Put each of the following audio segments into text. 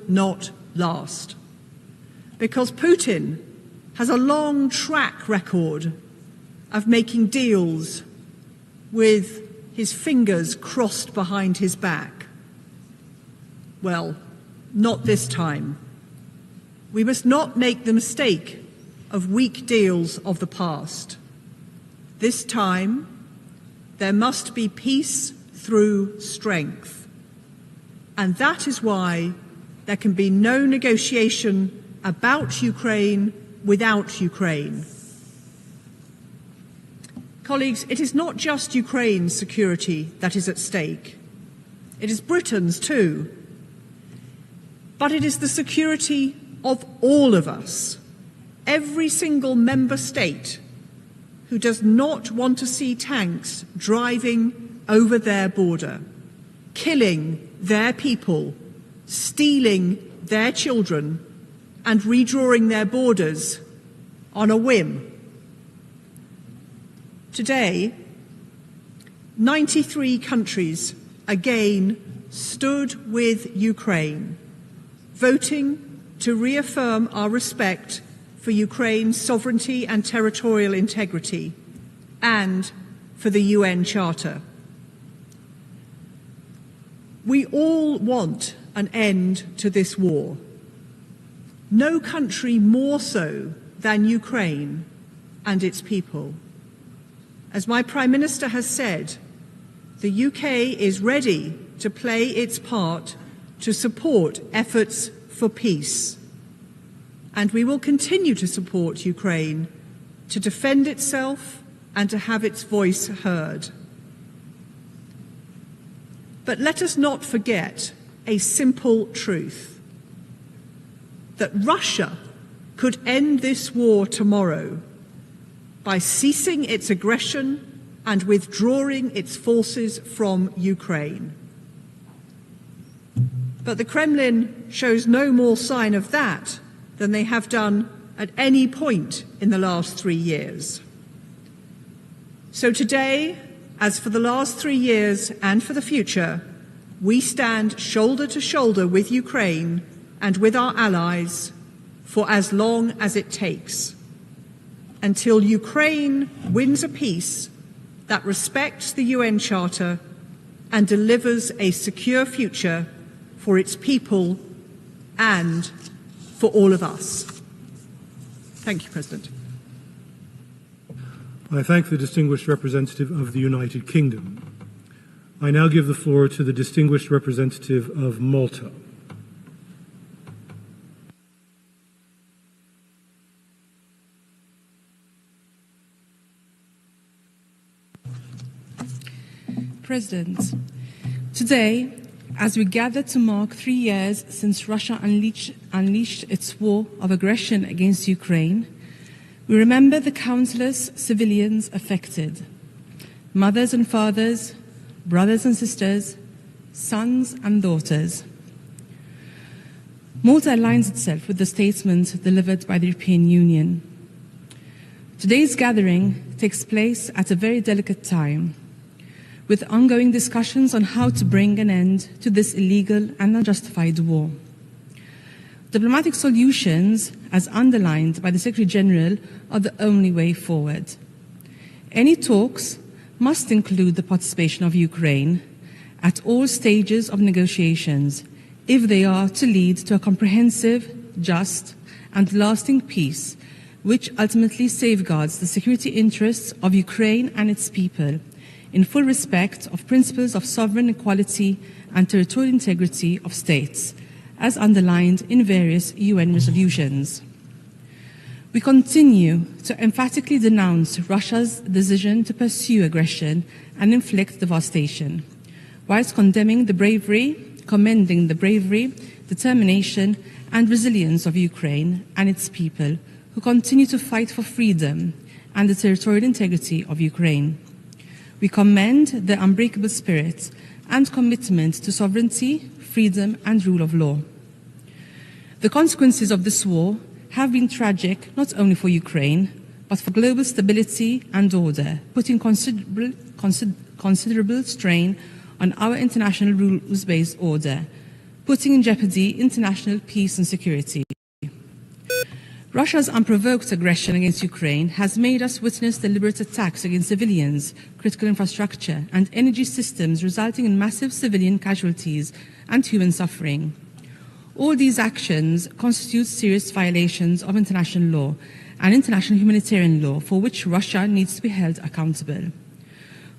not last. Because Putin has a long track record of making deals with his fingers crossed behind his back. Well, not this time. We must not make the mistake of weak deals of the past. This time, there must be peace through strength. And that is why there can be no negotiation about Ukraine without Ukraine. Colleagues, it is not just Ukraine's security that is at stake. It is Britain's too. But it is the security of all of us, every single member state who does not want to see tanks driving over their border, killing their people, stealing their children, and redrawing their borders on a whim. Today, 93 countries again stood with Ukraine, voting to reaffirm our respect for Ukraine's sovereignty and territorial integrity, and for the UN Charter. We all want an end to this war. No country more so than Ukraine and its people. As my Prime Minister has said, the UK is ready to play its part to support efforts for peace. And we will continue to support Ukraine to defend itself and to have its voice heard. But let us not forget a simple truth, that Russia could end this war tomorrow by ceasing its aggression and withdrawing its forces from Ukraine. But the Kremlin shows no more sign of that than they have done at any point in the last 3 years. So today, as for the last 3 years and for the future, we stand shoulder to shoulder with Ukraine and with our allies for as long as it takes, until Ukraine wins a peace that respects the UN Charter and delivers a secure future for its people and for all of us. Thank you, President. I thank the distinguished representative of the United Kingdom. I now give the floor to the distinguished representative of Malta. President, today, as we gather to mark 3 years since Russia unleashed its war of aggression against Ukraine, we remember the countless civilians affected, mothers and fathers, brothers and sisters, sons and daughters. Malta aligns itself with the statement delivered by the European Union. Today's gathering takes place at a very delicate time, with ongoing discussions on how to bring an end to this illegal and unjustified war. Diplomatic solutions, as underlined by the Secretary General, are the only way forward. Any talks must include the participation of Ukraine at all stages of negotiations if they are to lead to a comprehensive, just, and lasting peace, which ultimately safeguards the security interests of Ukraine and its people, in full respect of principles of sovereign equality and territorial integrity of states, as underlined in various UN resolutions. We continue to emphatically denounce Russia's decision to pursue aggression and inflict devastation, whilst commending the bravery, determination, and resilience of Ukraine and its people, who continue to fight for freedom and the territorial integrity of Ukraine. We commend the unbreakable spirit and commitment to sovereignty, freedom, and rule of law. The consequences of this war have been tragic not only for Ukraine, but for global stability and order, putting considerable strain on our international rules-based order, putting in jeopardy international peace and security. Russia's unprovoked aggression against Ukraine has made us witness deliberate attacks against civilians, critical infrastructure, and energy systems, resulting in massive civilian casualties and human suffering. All these actions constitute serious violations of international law and international humanitarian law, for which Russia needs to be held accountable.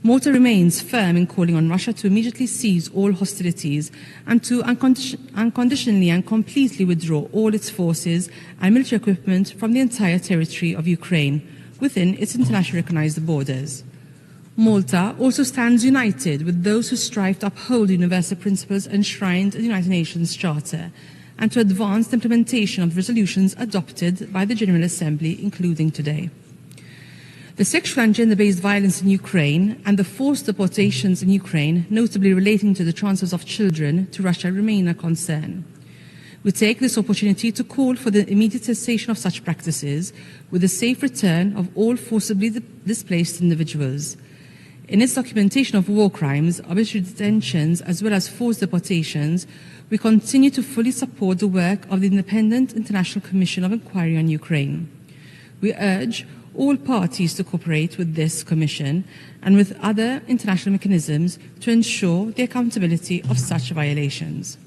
Malta remains firm in calling on Russia to immediately cease all hostilities and to unconditionally and completely withdraw all its forces and military equipment from the entire territory of Ukraine within its internationally recognized borders. Malta also stands united with those who strive to uphold the universal principles enshrined in the United Nations Charter and to advance the implementation of resolutions adopted by the General Assembly, including today. The sexual and gender-based violence in Ukraine and the forced deportations in Ukraine, notably relating to the transfers of children to Russia, remain a concern. We take this opportunity to call for the immediate cessation of such practices with the safe return of all forcibly displaced individuals. In its documentation of war crimes, arbitrary detentions, as well as forced deportations, we continue to fully support the work of the Independent International Commission of Inquiry on Ukraine. We urge all parties to cooperate with this Commission and with other international mechanisms to ensure the accountability of such violations.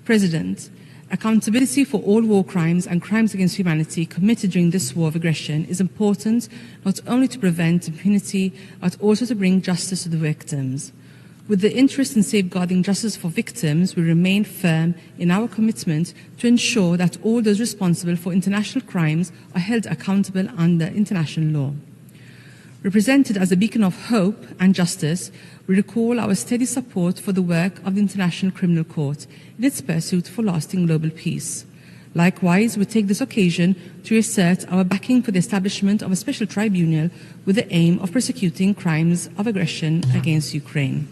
President, accountability for all war crimes and crimes against humanity committed during this war of aggression is important not only to prevent impunity, but also to bring justice to the victims. With the interest in safeguarding justice for victims, we remain firm in our commitment to ensure that all those responsible for international crimes are held accountable under international law. Represented as a beacon of hope and justice, we recall our steady support for the work of the International Criminal Court in its pursuit for lasting global peace. Likewise, we take this occasion to assert our backing for the establishment of a special tribunal with the aim of prosecuting crimes of aggression against Ukraine.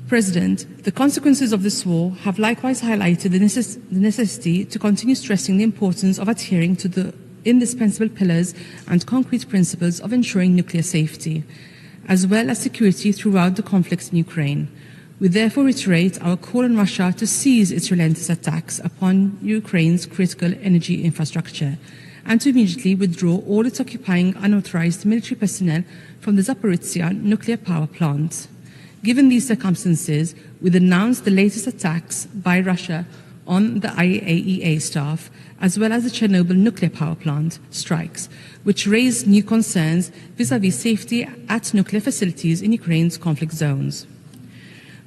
President, the consequences of this war have likewise highlighted the necessity to continue stressing the importance of adhering to the indispensable pillars and concrete principles of ensuring nuclear safety, as well as security throughout the conflicts in Ukraine. We therefore reiterate our call on Russia to cease its relentless attacks upon Ukraine's critical energy infrastructure and to immediately withdraw all its occupying unauthorized military personnel from the Zaporizhzhia nuclear power plant. Given these circumstances, we denounce the latest attacks by Russia on the IAEA staff, as well as the Chernobyl nuclear power plant strikes, which raise new concerns vis-à-vis safety at nuclear facilities in Ukraine's conflict zones.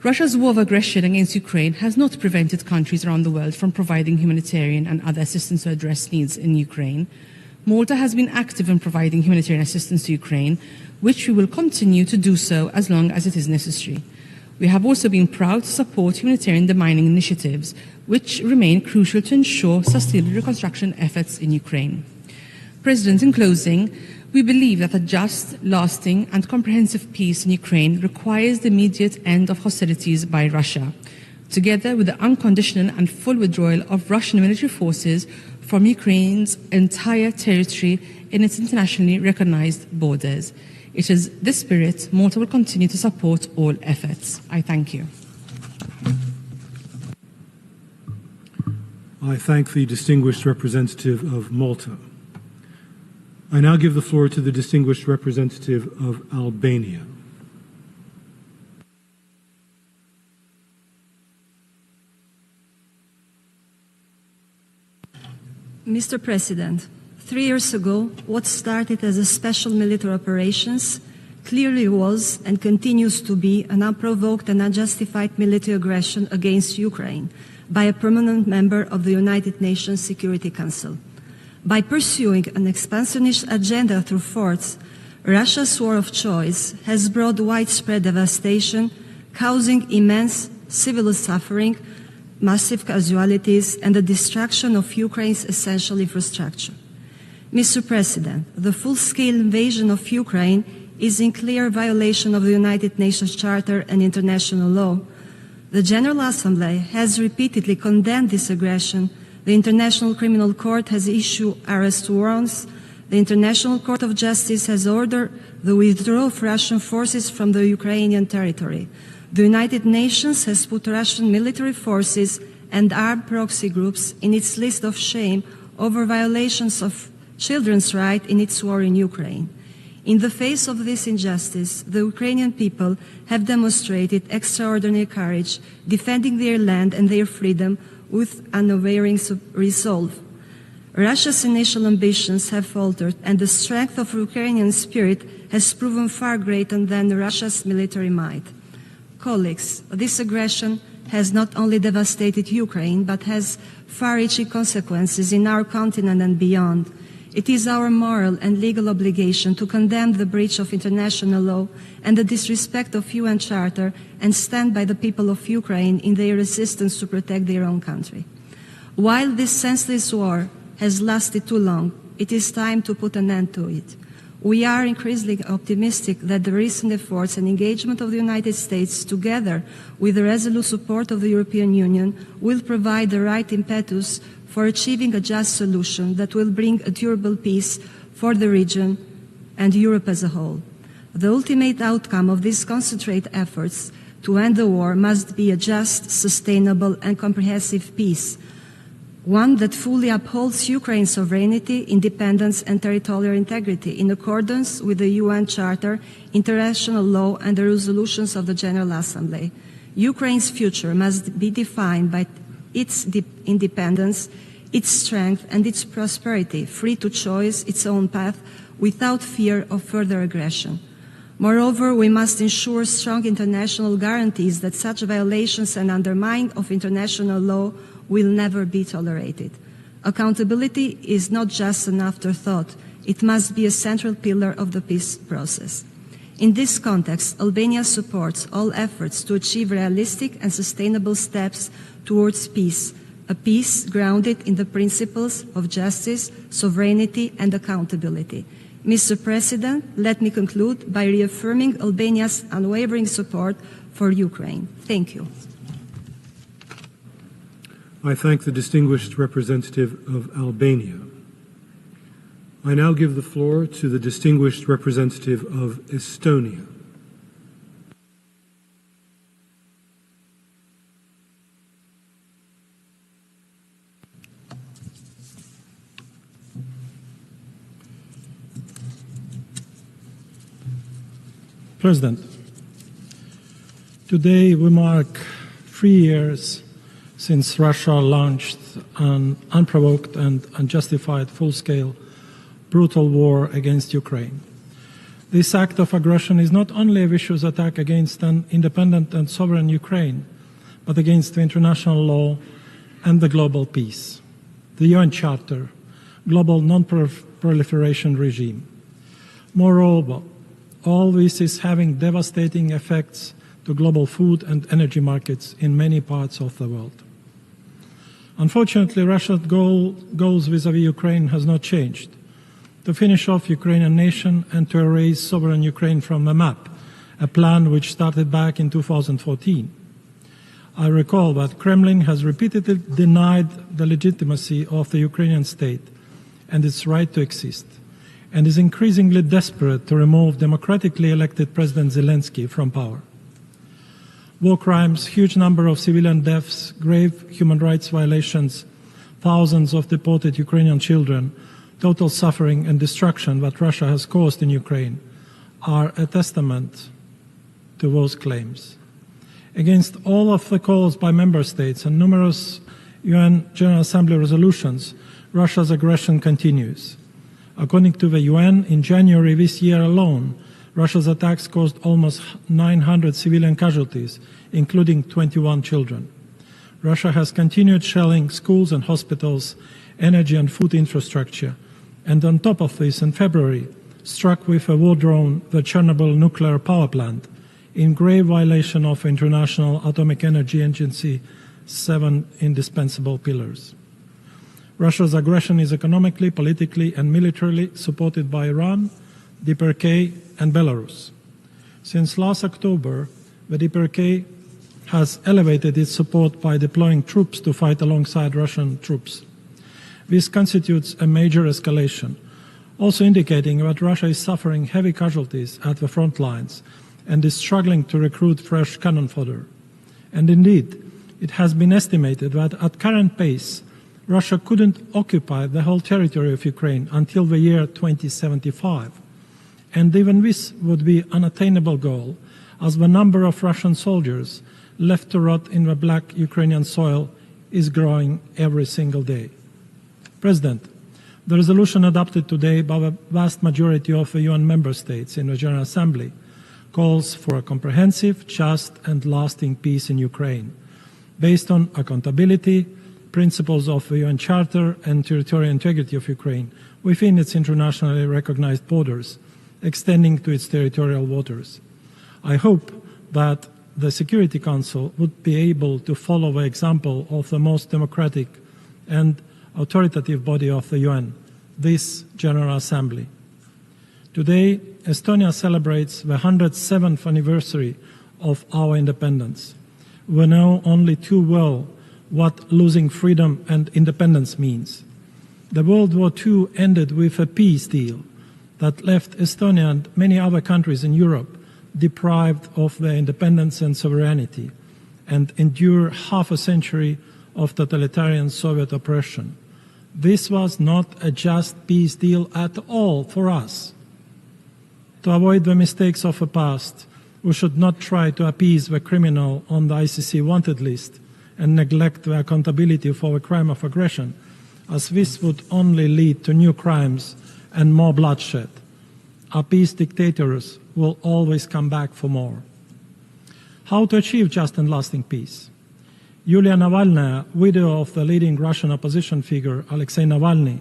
Russia's war of aggression against Ukraine has not prevented countries around the world from providing humanitarian and other assistance to address needs in Ukraine. Malta has been active in providing humanitarian assistance to Ukraine, which we will continue to do so as long as it is necessary. We have also been proud to support humanitarian demining initiatives, which remain crucial to ensure sustainable reconstruction efforts in Ukraine. President, in closing, we believe that a just, lasting and comprehensive peace in Ukraine requires the immediate end of hostilities by Russia, together with the unconditional and full withdrawal of Russian military forces from Ukraine's entire territory in its internationally recognized borders. It is this spirit Malta will continue to support all efforts. I thank you. I thank the distinguished representative of Malta. I now give the floor to the distinguished representative of Albania. Mr. President, 3 years ago, what started as a special military operations clearly was and continues to be an unprovoked and unjustified military aggression against Ukraine by a permanent member of the United Nations Security Council. By pursuing an expansionist agenda through force, Russia's war of choice has brought widespread devastation, causing immense civil suffering, massive casualties, and the destruction of Ukraine's essential infrastructure. Mr. President, the full-scale invasion of Ukraine is in clear violation of the United Nations Charter and international law. The General Assembly has repeatedly condemned this aggression. The International Criminal Court has issued arrest warrants. The International Court of Justice has ordered the withdrawal of Russian forces from the Ukrainian territory. The United Nations has put Russian military forces and armed proxy groups in its list of shame over violations of children's rights in its war in Ukraine. In the face of this injustice, the Ukrainian people have demonstrated extraordinary courage, defending their land and their freedom with unwavering resolve. Russia's initial ambitions have faltered, and the strength of Ukrainian spirit has proven far greater than Russia's military might. Colleagues, this aggression has not only devastated Ukraine, but has far-reaching consequences in our continent and beyond. It is our moral and legal obligation to condemn the breach of international law and the disrespect of UN Charter and stand by the people of Ukraine in their resistance to protect their own country. While this senseless war has lasted too long, it is time to put an end to it. We are increasingly optimistic that the recent efforts and engagement of the United States, together with the resolute support of the European Union, will provide the right impetus for achieving a just solution that will bring a durable peace for the region and Europe as a whole. The ultimate outcome of these concentrated efforts to end the war must be a just, sustainable, and comprehensive peace, one that fully upholds Ukraine's sovereignty, independence, and territorial integrity in accordance with the UN Charter, international law, and the resolutions of the General Assembly. Ukraine's future must be defined by its independence, its strength, and its prosperity, free to choose its own path without fear of further aggression. Moreover, we must ensure strong international guarantees that such violations and undermining of international law will never be tolerated. Accountability is not just an afterthought. It must be a central pillar of the peace process. In this context, Albania supports all efforts to achieve realistic and sustainable steps towards peace, a peace grounded in the principles of justice, sovereignty, and accountability. Mr. President, let me conclude by reaffirming Albania's unwavering support for Ukraine. Thank you. I thank the distinguished representative of Albania. I now give the floor to the distinguished representative of Estonia. President, today we mark 3 years since Russia launched an unprovoked and unjustified full-scale brutal war against Ukraine. This act of aggression is not only a vicious attack against an independent and sovereign Ukraine, but against the international law and the global peace, the UN Charter, global non-proliferation regime. Moreover, all this is having devastating effects to global food and energy markets in many parts of the world. Unfortunately, Russia's goals vis-à-vis Ukraine has not changed: to finish off Ukrainian nation and to erase sovereign Ukraine from the map, a plan which started back in 2014. I recall that Kremlin has repeatedly denied the legitimacy of the Ukrainian state and its right to exist, and is increasingly desperate to remove democratically elected President Zelensky from power. War crimes, huge number of civilian deaths, grave human rights violations, thousands of deported Ukrainian children, total suffering and destruction that Russia has caused in Ukraine are a testament to those claims. Against all of the calls by member states and numerous UN General Assembly resolutions, Russia's aggression continues. According to the UN, in January this year alone, Russia's attacks caused almost 900 civilian casualties, including 21 children. Russia has continued shelling schools and hospitals, energy and food infrastructure, and on top of this, in February, struck with a war drone the Chernobyl nuclear power plant, in grave violation of International Atomic Energy Agency 7 indispensable pillars. Russia's aggression is economically, politically, and militarily supported by Iran, DPRK, and Belarus. Since last October, the DPRK has elevated its support by deploying troops to fight alongside Russian troops. This constitutes a major escalation, also indicating that Russia is suffering heavy casualties at the front lines and is struggling to recruit fresh cannon fodder. And indeed, it has been estimated that at current pace, Russia couldn't occupy the whole territory of Ukraine until the year 2075. And even this would be an unattainable goal, as the number of Russian soldiers left to rot in the black Ukrainian soil is growing every single day. President, the resolution adopted today by the vast majority of the UN member states in the General Assembly calls for a comprehensive, just and lasting peace in Ukraine, based on accountability, principles of the UN Charter and territorial integrity of Ukraine within its internationally recognized borders, extending to its territorial waters. I hope that the Security Council would be able to follow the example of the most democratic and authoritative body of the UN, this General Assembly. Today, Estonia celebrates the 107th anniversary of our independence. We know only too well what losing freedom and independence means. The World War II ended with a peace deal that left Estonia and many other countries in Europe deprived of their independence and sovereignty, and endure half a century of totalitarian Soviet oppression. This was not a just peace deal at all for us. To avoid the mistakes of the past, we should not try to appease the criminal on the ICC wanted list and neglect the accountability for the crime of aggression, as this would only lead to new crimes and more bloodshed. Our peace dictators will always come back for more. How to achieve just and lasting peace? Yulia Navalnaya, widow of the leading Russian opposition figure Alexei Navalny,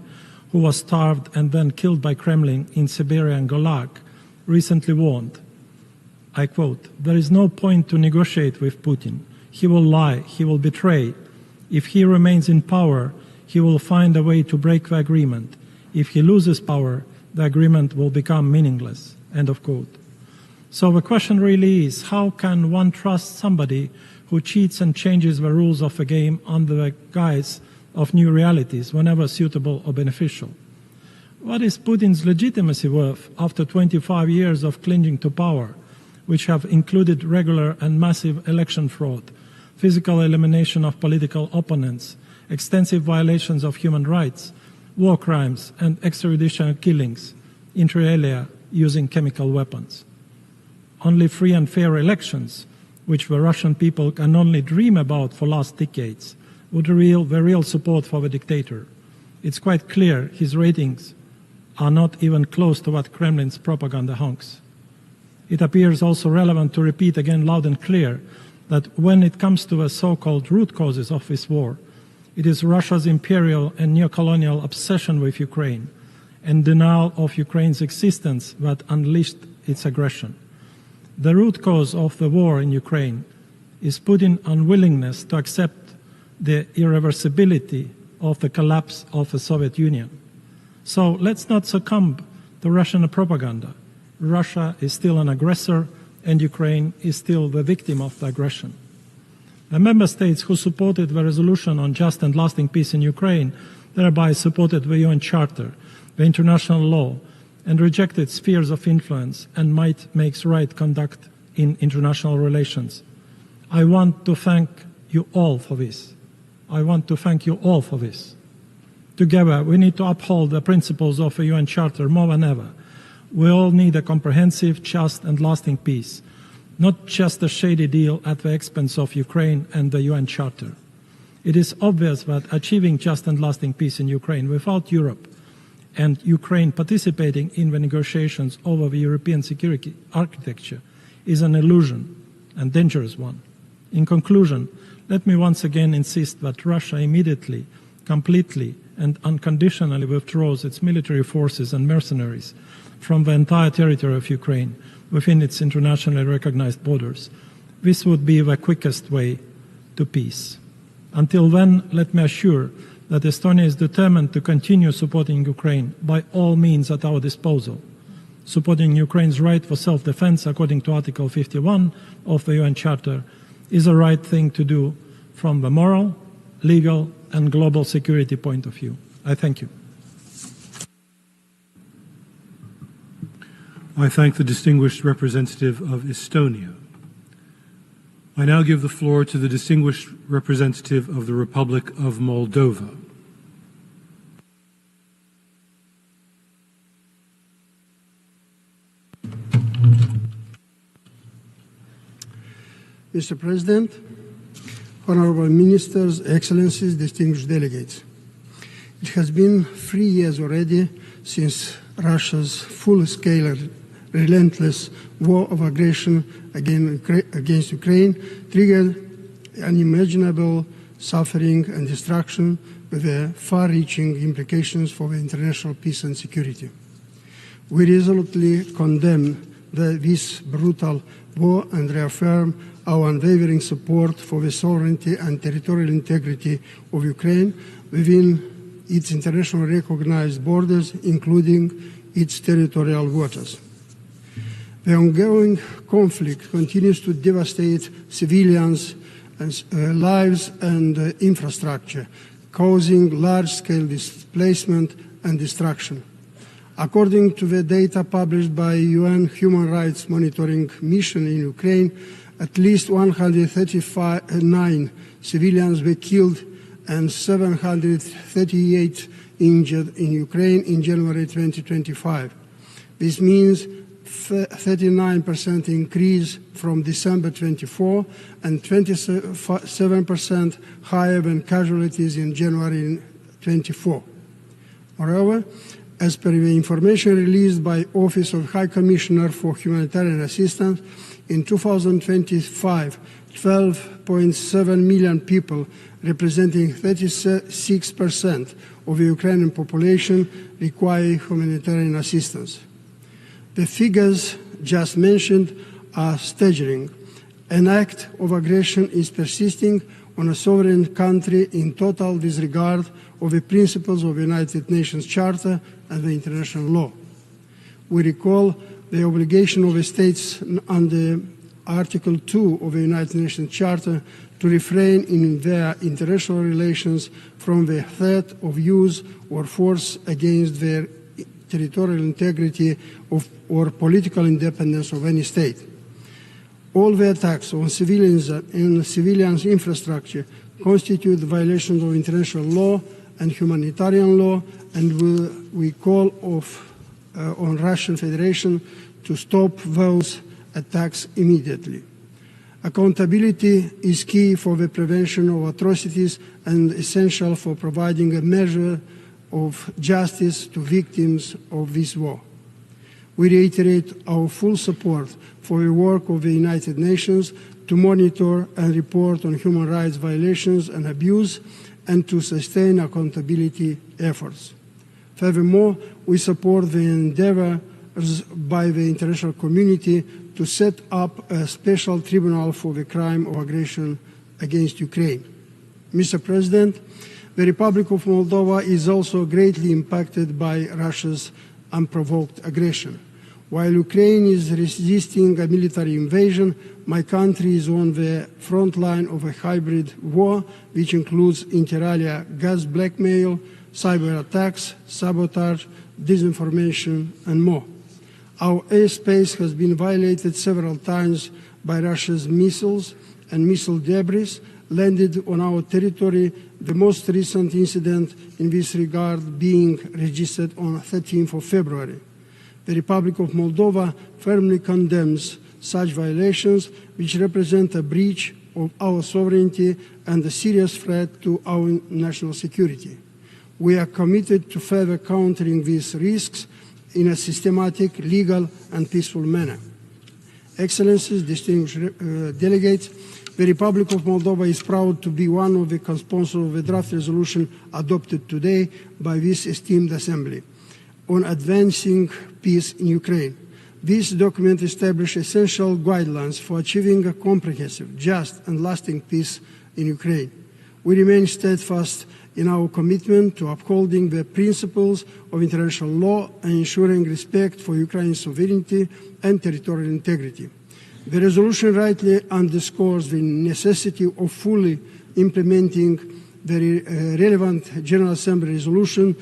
who was starved and then killed by Kremlin in Siberian Gulag, recently warned, I quote, "There is no point to negotiate with Putin. He will lie, he will betray. If he remains in power, he will find a way to break the agreement. If he loses power, the agreement will become meaningless." End of quote. So the question really is, how can one trust somebody who cheats and changes the rules of the game under the guise of new realities whenever suitable or beneficial? What is Putin's legitimacy worth after 25 years of clinging to power, which have included regular and massive election fraud, physical elimination of political opponents, extensive violations of human rights, war crimes, and extrajudicial killings, inter alia using chemical weapons? Only free and fair elections, which the Russian people can only dream about for last decades, would reveal the real support for the dictator. It's quite clear his ratings are not even close to what Kremlin's propaganda honks. It appears also relevant to repeat again loud and clear that when it comes to the so-called root causes of this war, it is Russia's imperial and neocolonial obsession with Ukraine and denial of Ukraine's existence that unleashed its aggression. The root cause of the war in Ukraine is Putin's unwillingness to accept the irreversibility of the collapse of the Soviet Union. So let's not succumb to Russian propaganda. Russia is still an aggressor, and Ukraine is still the victim of the aggression. The member states who supported the resolution on just and lasting peace in Ukraine thereby supported the UN Charter, the international law, and rejected spheres of influence and might makes right conduct in international relations. I want to thank you all for this. I want to thank you all for this. Together, we need to uphold the principles of the UN Charter more than ever. We all need a comprehensive, just, and lasting peace, not just a shady deal at the expense of Ukraine and the UN Charter. It is obvious that achieving just and lasting peace in Ukraine without Europe and Ukraine participating in the negotiations over the European security architecture is an illusion, and dangerous one. In conclusion, let me once again insist that Russia immediately, completely, and unconditionally withdraws its military forces and mercenaries from the entire territory of Ukraine within its internationally recognized borders. This would be the quickest way to peace. Until then, let me assure that Estonia is determined to continue supporting Ukraine by all means at our disposal. Supporting Ukraine's right for self-defense according to Article 51 of the UN Charter is the right thing to do from the moral, legal, and global security point of view. I thank you. I thank the distinguished representative of Estonia. I now give the floor to the distinguished representative of the Republic of Moldova. Mr. President, honorable ministers, excellencies, distinguished delegates. It has been 3 years already since Russia's full-scale, relentless war of aggression against Ukraine triggered unimaginable suffering and destruction with far-reaching implications for the international peace and security. We resolutely condemn this brutal war and reaffirm our unwavering support for the sovereignty and territorial integrity of Ukraine within its internationally recognized borders, including its territorial waters. The ongoing conflict continues to devastate civilians' lives and infrastructure, causing large-scale displacement and destruction. According to the data published by UN Human Rights Monitoring Mission in Ukraine, at least 139 civilians were killed and 738 injured in Ukraine in January 2025. This means 39% increase from December 24 and 27% higher than casualties in January 24. Moreover, as per the information released by Office of High Commissioner for Humanitarian Assistance, in 2025, 12.7 million people, representing 36% of the Ukrainian population, require humanitarian assistance. The figures just mentioned are staggering. An act of aggression is persisting on a sovereign country in total disregard of the principles of the United Nations Charter and the international law. We recall the obligation of the states under Article 2 of the United Nations Charter to refrain in their international relations from the threat of use or force against their territorial integrity or political independence of any state. All the attacks on civilians and civilians' infrastructure constitute violations of international law and humanitarian law, and we call on Russian Federation to stop those attacks immediately. Accountability is key for the prevention of atrocities and essential for providing a measure of justice to victims of this war. We reiterate our full support for the work of the United Nations to monitor and report on human rights violations and abuse and to sustain accountability efforts. Furthermore, we support the endeavors by the international community to set up a special tribunal for the crime of aggression against Ukraine. Mr. President, the Republic of Moldova is also greatly impacted by Russia's unprovoked aggression. While Ukraine is resisting a military invasion, my country is on the front line of a hybrid war, which includes inter alia gas blackmail, cyber attacks, sabotage, disinformation, and more. Our airspace has been violated several times by Russia's missiles and missile debris landed on our territory, the most recent incident in this regard being registered on 13th of February. The Republic of Moldova firmly condemns such violations, which represent a breach of our sovereignty and a serious threat to our national security. We are committed to further countering these risks in a systematic, legal, and peaceful manner. Excellencies, distinguished delegates, the Republic of Moldova is proud to be one of the co-sponsors of the draft resolution adopted today by this esteemed Assembly on advancing peace in Ukraine. This document establishes essential guidelines for achieving a comprehensive, just, and lasting peace in Ukraine. We remain steadfast in our commitment to upholding the principles of international law and ensuring respect for Ukraine's sovereignty and territorial integrity. The resolution rightly underscores the necessity of fully implementing the relevant General Assembly resolution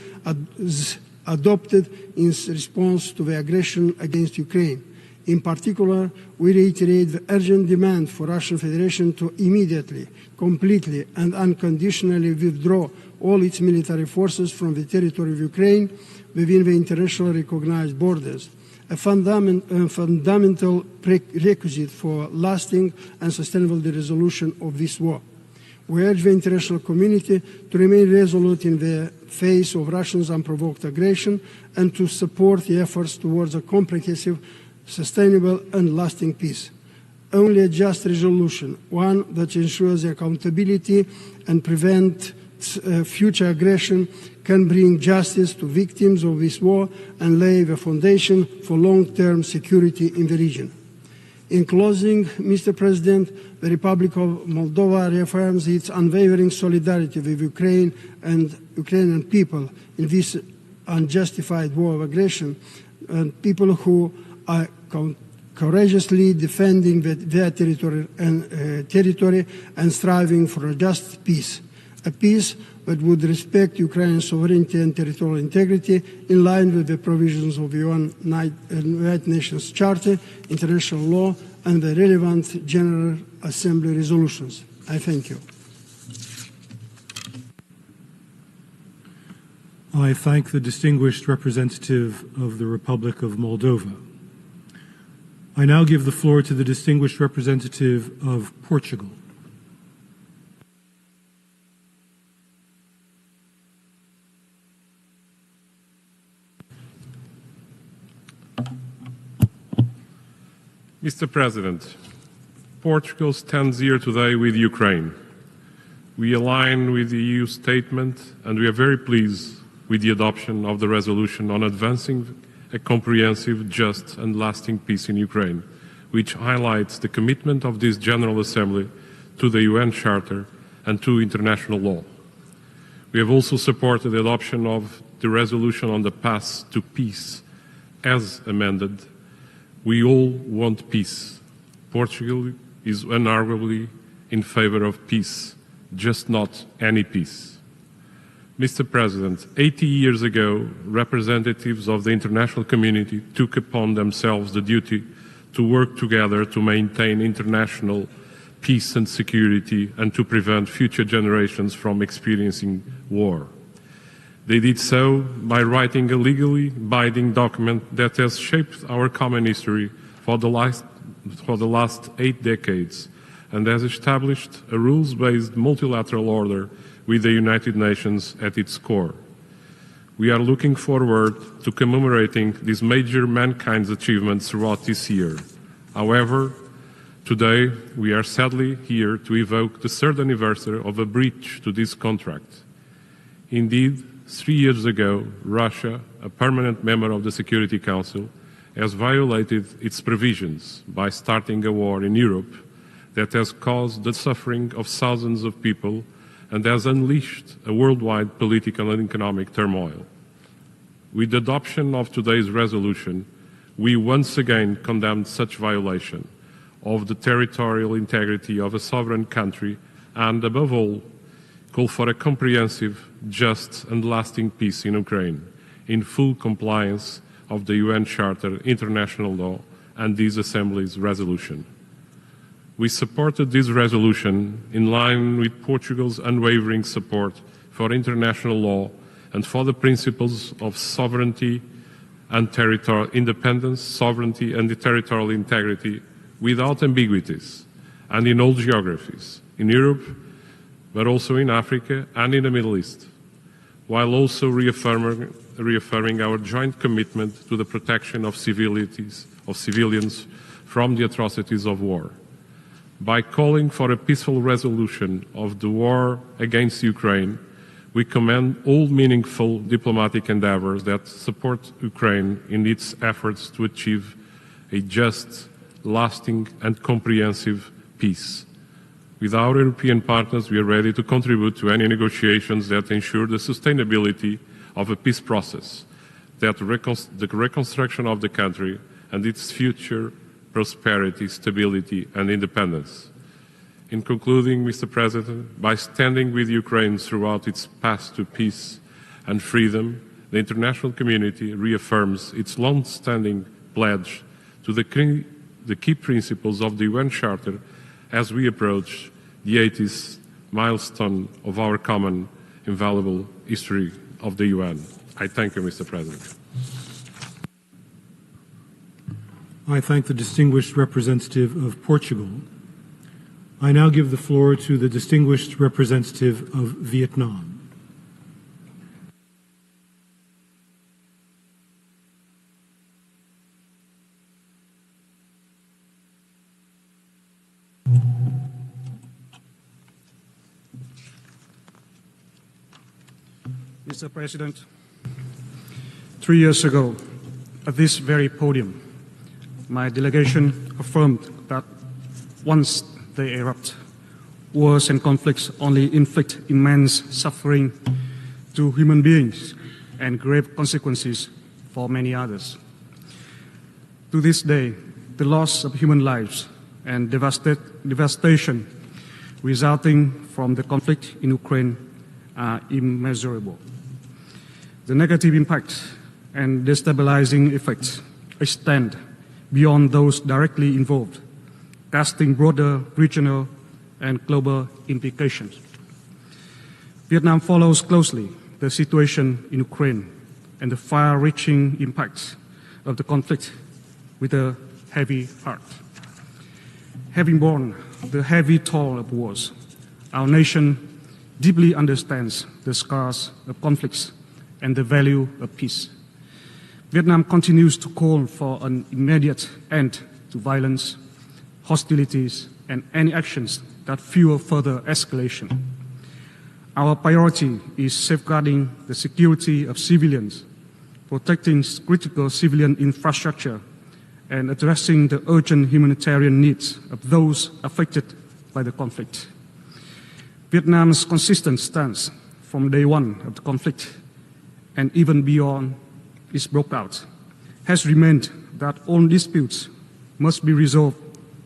adopted in response to the aggression against Ukraine. In particular, we reiterate the urgent demand for Russian Federation to immediately, completely and unconditionally withdraw all its military forces from the territory of Ukraine within the internationally recognized borders, a fundamental prerequisite for lasting and sustainable resolution of this war. We urge the international community to remain resolute in the face of Russia's unprovoked aggression and to support the efforts towards a comprehensive, sustainable and lasting peace. Only a just resolution, one that ensures accountability and prevents future aggression, can bring justice to victims of this war and lay the foundation for long-term security in the region. In closing, Mr. President, the Republic of Moldova reaffirms its unwavering solidarity with Ukraine and Ukrainian people in this unjustified war of aggression, and people who are courageously defending their territory and striving for a just peace, a peace that would respect Ukraine's sovereignty and territorial integrity in line with the provisions of the United Nations Charter, international law, and the relevant General Assembly resolutions. I thank you. I thank the distinguished representative of the Republic of Moldova. I now give the floor to the distinguished representative of Portugal. Mr. President, Portugal stands here today with Ukraine. We align with the EU statement and we are very pleased with the adoption of the resolution on advancing a comprehensive, just and lasting peace in Ukraine, which highlights the commitment of this General Assembly to the UN Charter and to international law. We have also supported the adoption of the resolution on the path to peace as amended. We all want peace. Portugal is unarguably in favor of peace, just not any peace. Mr. President, 80 years ago, representatives of the international community took upon themselves the duty to work together to maintain international peace and security and to prevent future generations from experiencing war. They did so by writing a legally binding document that has shaped our common history for the last 8 decades and has established a rules-based multilateral order with the United Nations at its core. We are looking forward to commemorating these major mankind's achievements throughout this year. However, today we are sadly here to evoke the 3rd anniversary of a breach to this contract. Indeed, 3 years ago, Russia, a permanent member of the Security Council, has violated its provisions by starting a war in Europe that has caused the suffering of thousands of people and has unleashed a worldwide political and economic turmoil. With the adoption of today's resolution, we once again condemn such violation of the territorial integrity of a sovereign country and, above all, call for a comprehensive, just and lasting peace in Ukraine, in full compliance of the UN Charter, international law, and this Assembly's resolution. We supported this resolution in line with Portugal's unwavering support for international law and for the principles of sovereignty and territorial independence, sovereignty and territorial integrity without ambiguities and in all geographies, in Europe, but also in Africa and in the Middle East, while also reaffirming our joint commitment to the protection of civilians from the atrocities of war. By calling for a peaceful resolution of the war against Ukraine, we commend all meaningful diplomatic endeavors that support Ukraine in its efforts to achieve a just, lasting and comprehensive peace. With our European partners, we are ready to contribute to any negotiations that ensure the sustainability of a peace process, the reconstruction of the country and its future prosperity, stability and independence. In concluding, Mr. President, by standing with Ukraine throughout its path to peace and freedom the international community reaffirms its long-standing pledge to the key principles of the UN Charter as we approach the 80th milestone of our common invaluable history of the UN. I thank you, Mr. President. I thank the distinguished representative of Portugal. I now give the floor to the distinguished representative of Vietnam. Mr. President, 3 years ago, at this very podium, my delegation affirmed that once they erupt, wars and conflicts only inflict immense suffering to human beings and grave consequences for many others. To this day, the loss of human lives and devastation resulting from the conflict in Ukraine are immeasurable. The negative impacts and destabilizing effects extend beyond those directly involved, casting broader regional and global implications. Vietnam follows closely the situation in Ukraine and the far-reaching impacts of the conflict with a heavy heart. Having borne the heavy toll of wars, our nation deeply understands the scars of conflicts and the value of peace. Vietnam continues to call for an immediate end to violence, hostilities, and any actions that fuel further escalation. Our priority is safeguarding the security of civilians, protecting critical civilian infrastructure, and addressing the urgent humanitarian needs of those affected by the conflict. Vietnam's consistent stance from day one of the conflict and even beyond its breakout has remained that all disputes must be resolved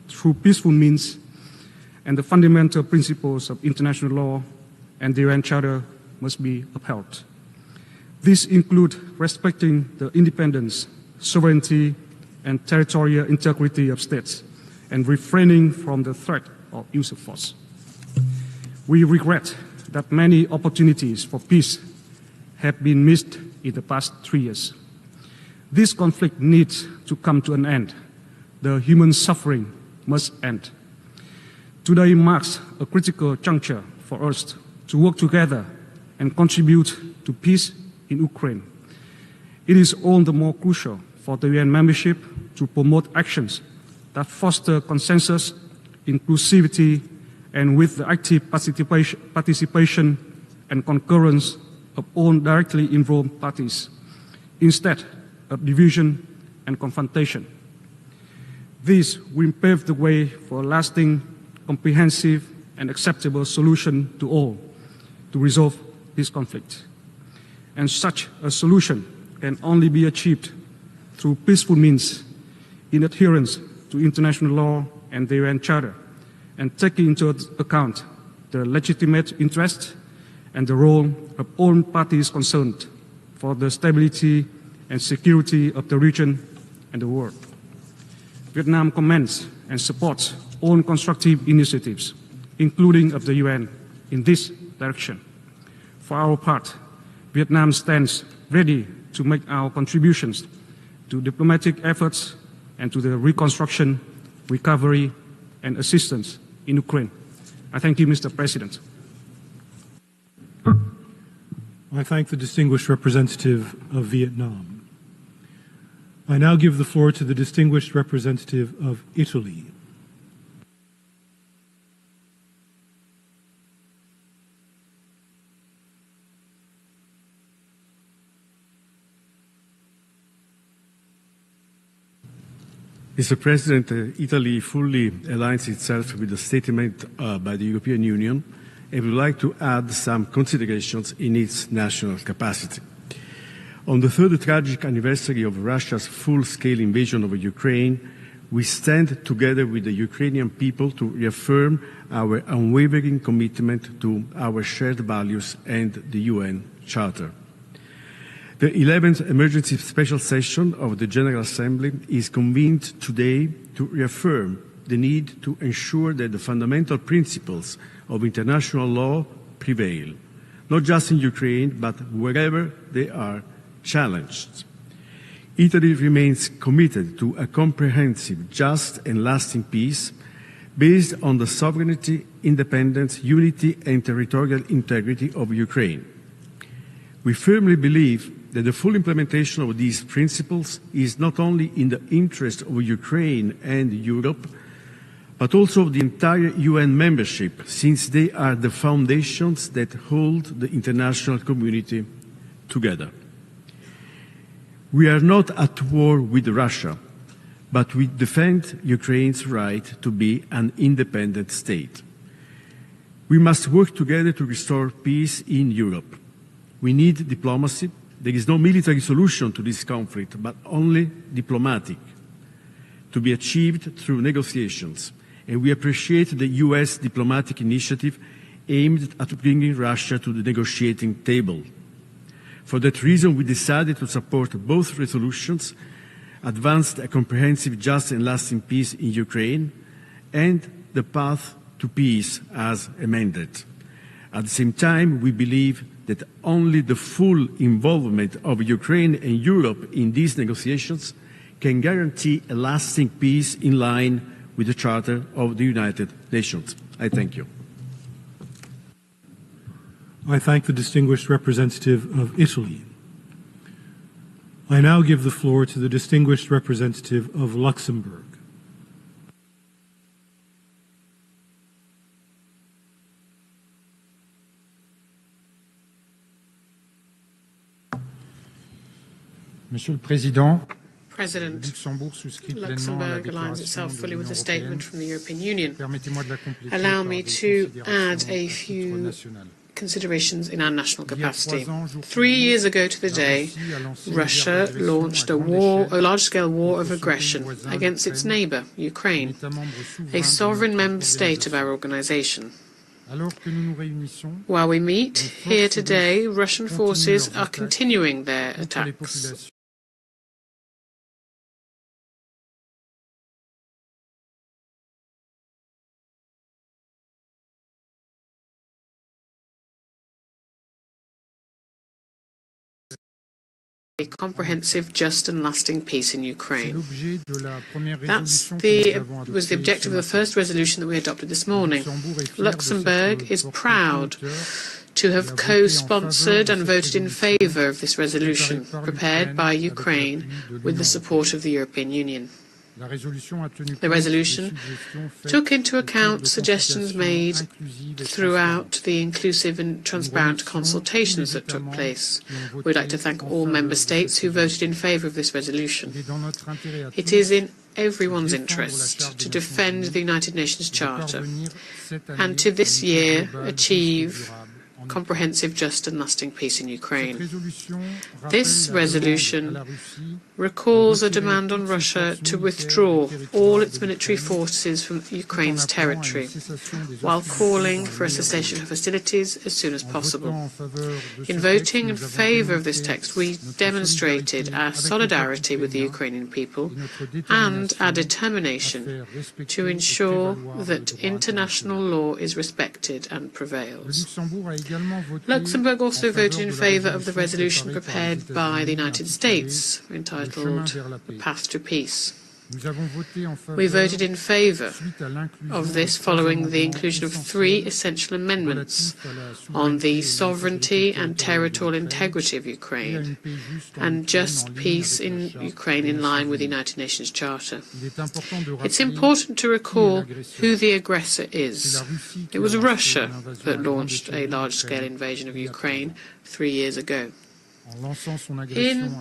through peaceful means, and the fundamental principles of international law and the UN Charter must be upheld. These include respecting the independence, sovereignty, and territorial integrity of states, and refraining from the threat of use of force. We regret that many opportunities for peace have been missed in the past 3 years. This conflict needs to come to an end. The human suffering must end. Today marks a critical juncture for us to work together and contribute to peace in Ukraine. It is all the more crucial for the UN membership to promote actions that foster consensus, inclusivity, and with the active participation and concurrence of all directly involved parties, instead of division and confrontation. This will pave the way for a lasting, comprehensive, and acceptable solution to all to resolve this conflict. And such a solution can only be achieved through peaceful means in adherence to international law and the UN Charter, and taking into account the legitimate interest and the role of all parties concerned for the stability and security of the region and the world. Vietnam commends and supports all constructive initiatives, including of the UN, in this direction. For our part, Vietnam stands ready to make our contributions to diplomatic efforts and to the reconstruction, recovery, and assistance in Ukraine. I thank you, Mr. President. I thank the distinguished representative of Vietnam. I now give the floor to the distinguished representative of Italy. Mr. President, Italy fully aligns itself with the statement by the European Union and would like to add some considerations in its national capacity. On the third tragic anniversary of Russia's full-scale invasion of Ukraine, we stand together with the Ukrainian people to reaffirm our unwavering commitment to our shared values and the UN Charter. The 11th Emergency Special Session of the General Assembly is convened today to reaffirm the need to ensure that the fundamental principles of international law prevail, not just in Ukraine, but wherever they are challenged. Italy remains committed to a comprehensive, just and lasting peace based on the sovereignty, independence, unity and territorial integrity of Ukraine. We firmly believe that the full implementation of these principles is not only in the interest of Ukraine and Europe, but also of the entire UN membership, since they are the foundations that hold the international community together. We are not at war with Russia, but we defend Ukraine's right to be an independent state. We must work together to restore peace in Europe. We need diplomacy. There is no military solution to this conflict, but only diplomatic, to be achieved through negotiations. And we appreciate the US diplomatic initiative aimed at bringing Russia to the negotiating table. For that reason, we decided to support both resolutions, advanced a comprehensive, just and lasting peace in Ukraine, and the path to peace as amended. At the same time, we believe that only the full involvement of Ukraine and Europe in these negotiations can guarantee a lasting peace in line with the Charter of the United Nations. I thank you. I thank the distinguished representative of Italy. I now give the floor to the distinguished representative of Luxembourg. Monsieur le Président, President, Luxembourg aligns itself fully with the statement from the European Union. Allow me to add a few considerations in our national capacity. 3 years ago to the day, Russia launched a large-scale war of aggression against its neighbour, Ukraine, a sovereign member state of our organization. While we meet here today, Russian forces are continuing their attacks. A comprehensive, just and lasting peace in Ukraine. That was the objective of the first resolution that we adopted this morning. Luxembourg is proud to have co-sponsored and voted in favour of this resolution, prepared by Ukraine with the support of the European Union. The resolution took into account suggestions made throughout the inclusive and transparent consultations that took place. We'd like to thank all member states who voted in favour of this resolution. It is in everyone's interest to defend the United Nations Charter and to this year achieve comprehensive, just and lasting peace in Ukraine. This resolution recalls a demand on Russia to withdraw all its military forces from Ukraine's territory, while calling for a cessation of hostilities as soon as possible. In voting in favour of this text, we demonstrated our solidarity with the Ukrainian people and our determination to ensure that international law is respected and prevails. Luxembourg also voted in favour of the resolution prepared by the United States, entitled The Path to Peace. We voted in favour of this following the inclusion of 3 essential amendments on the sovereignty and territorial integrity of Ukraine and just peace in Ukraine in line with the United Nations Charter. It's important to recall who the aggressor is. It was Russia that launched a large-scale invasion of Ukraine 3 years ago. In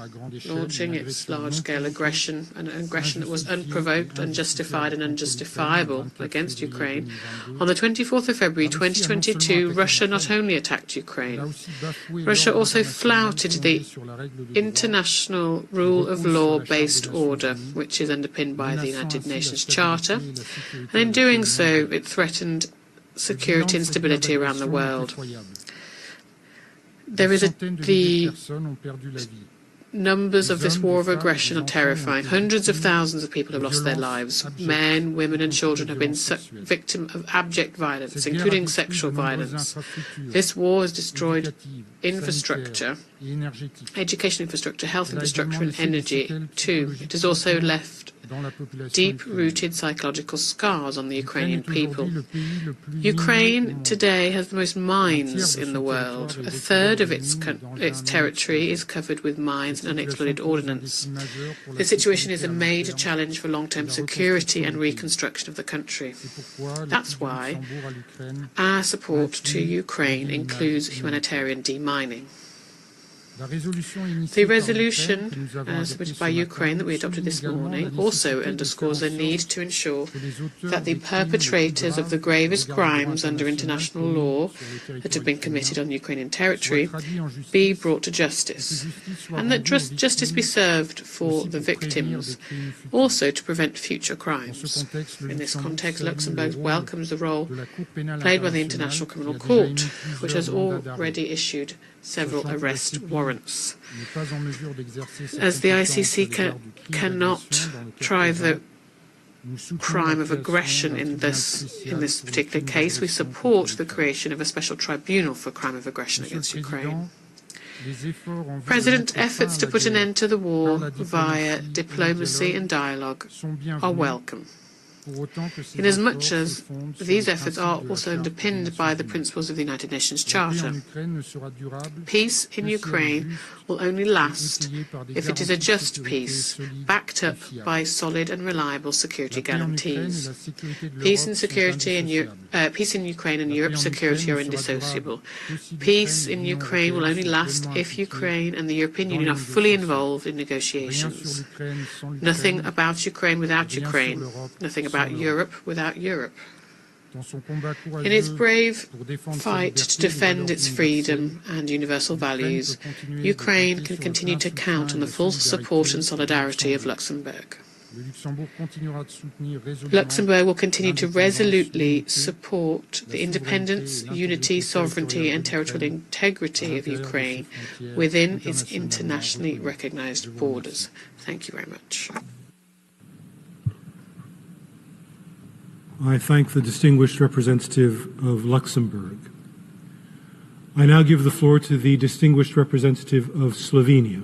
launching its large-scale aggression, an aggression that was unprovoked, unjustified and unjustifiable against Ukraine, on the 24th of February 2022, Russia not only attacked Ukraine, Russia also flouted the international rule of law-based order, which is underpinned by the United Nations Charter, and in doing so, it threatened security and stability around the world. there is the numbers of this war of aggression are terrifying. Hundreds of thousands of people have lost their lives. Men, women and children have been victims of abject violence, including sexual violence. This war has destroyed infrastructure, education infrastructure, health infrastructure and energy too. It has also left deep-rooted psychological scars on the Ukrainian people. Ukraine today has the most mines in the world. A third of its territory is covered with mines and unexploded ordnance. The situation is a major challenge for long-term security and reconstruction of the country. That's why our support to Ukraine includes humanitarian demining. The resolution submitted by Ukraine that we adopted this morning also underscores the need to ensure that the perpetrators of the gravest crimes under international law that have been committed on Ukrainian territory be brought to justice, and that justice be served for the victims, also to prevent future crimes. In this context, Luxembourg welcomes the role played by the International Criminal Court, which has already issued several arrest warrants. As the ICC cannot try the crime of aggression in this particular case, we support the creation of a special tribunal for crime of aggression against Ukraine. President's efforts to put an end to the war via diplomacy and dialogue are welcome, inasmuch as these efforts are also underpinned by the principles of the United Nations Charter. Peace in Ukraine will only last if it is a just peace, backed up by solid and reliable security guarantees. Peace in Ukraine and Europe's security are indissociable. Peace in Ukraine will only last if Ukraine and the European Union are fully involved in negotiations. Nothing about Ukraine without Ukraine. Nothing about Europe without Europe. In its brave fight to defend its freedom and universal values, Ukraine can continue to count on the full support and solidarity of Luxembourg. Luxembourg will continue to resolutely support the independence, unity, sovereignty and territorial integrity of Ukraine within its internationally recognized borders. Thank you very much. I thank the distinguished representative of Luxembourg. I now give the floor to the distinguished representative of Slovenia.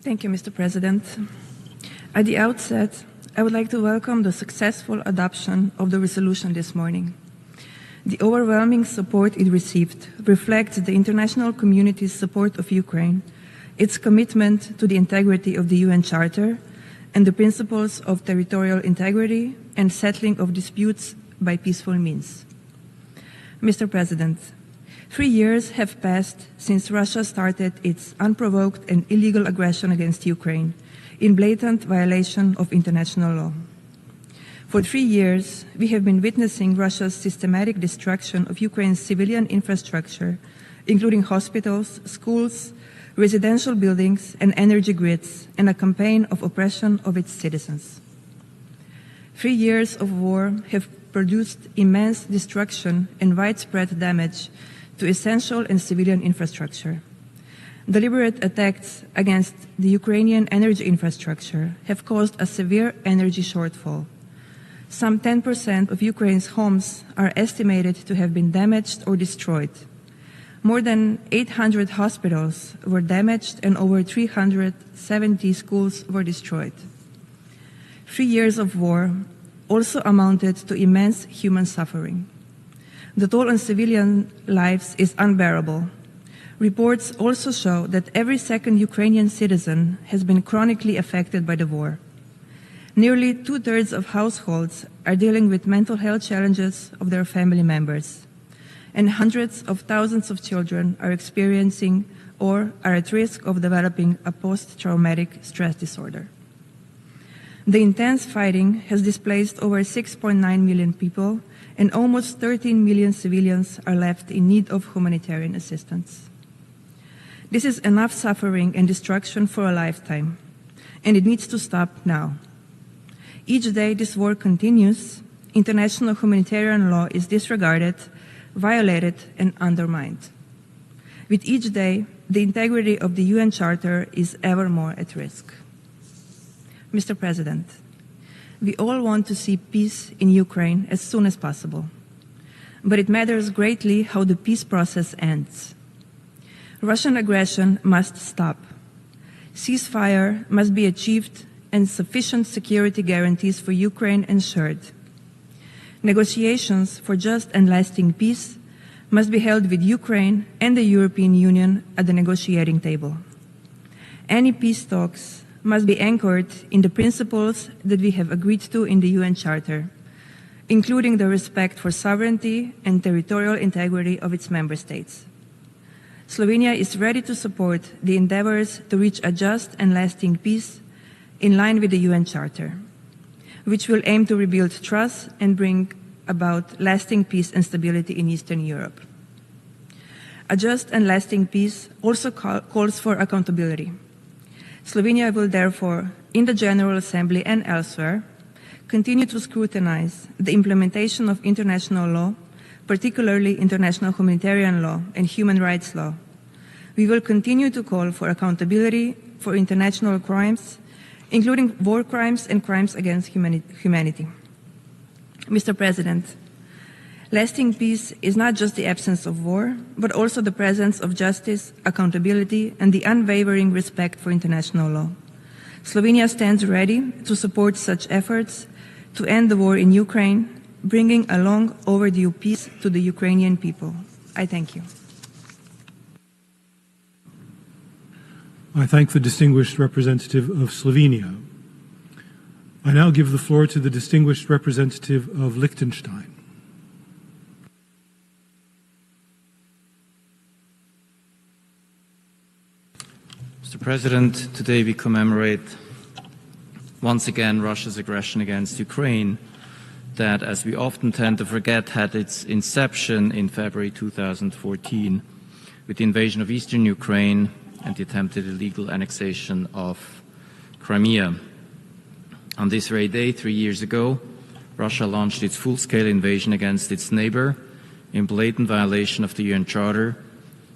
Thank you, Mr. President. At the outset, I would like to welcome the successful adoption of the resolution this morning. The overwhelming support it received reflects the international community's support of Ukraine, its commitment to the integrity of the UN Charter, and the principles of territorial integrity and settling of disputes by peaceful means. Mr. President, 3 years have passed since Russia started its unprovoked and illegal aggression against Ukraine in blatant violation of international law. For 3 years, we have been witnessing Russia's systematic destruction of Ukraine's civilian infrastructure, including hospitals, schools, residential buildings and energy grids, and a campaign of oppression of its citizens. 3 years of war have produced immense destruction and widespread damage to essential and civilian infrastructure. Deliberate attacks against the Ukrainian energy infrastructure have caused a severe energy shortfall. Some 10% of Ukraine's homes are estimated to have been damaged or destroyed. More than 800 hospitals were damaged and over 370 schools were destroyed. 3 years of war also amounted to immense human suffering. The toll on civilian lives is unbearable. Reports also show that every second Ukrainian citizen has been chronically affected by the war. Nearly 2/3 of households are dealing with mental health challenges of their family members, and hundreds of thousands of children are experiencing or are at risk of developing a post-traumatic stress disorder. The intense fighting has displaced over 6.9 million people, and almost 13 million civilians are left in need of humanitarian assistance. This is enough suffering and destruction for a lifetime, and it needs to stop now. Each day this war continues, international humanitarian law is disregarded, violated, and undermined. With each day, the integrity of the UN Charter is ever more at risk. Mr. President, we all want to see peace in Ukraine as soon as possible, but it matters greatly how the peace process ends. Russian aggression must stop. Ceasefire must be achieved and sufficient security guarantees for Ukraine ensured. Negotiations for just and lasting peace must be held with Ukraine and the European Union at the negotiating table. Any peace talks must be anchored in the principles that we have agreed to in the UN Charter, including the respect for sovereignty and territorial integrity of its member states. Slovenia is ready to support the endeavors to reach a just and lasting peace in line with the UN Charter, which will aim to rebuild trust and bring about lasting peace and stability in Eastern Europe. A just and lasting peace also calls for accountability. Slovenia will therefore, in the General Assembly and elsewhere, continue to scrutinize the implementation of international law, particularly international humanitarian law and human rights law. We will continue to call for accountability for international crimes, including war crimes and crimes against humanity. Mr. President, lasting peace is not just the absence of war, but also the presence of justice, accountability, and the unwavering respect for international law. Slovenia stands ready to support such efforts to end the war in Ukraine, bringing a long overdue peace to the Ukrainian people. I thank you. I thank the distinguished representative of Slovenia. I now give the floor to the distinguished representative of Liechtenstein. Mr. President, today we commemorate once again Russia's aggression against Ukraine that, as we often tend to forget, had its inception in February 2014 with the invasion of eastern Ukraine and the attempted illegal annexation of Crimea. On this very day, 3 years ago, Russia launched its full-scale invasion against its neighbor in blatant violation of the UN Charter,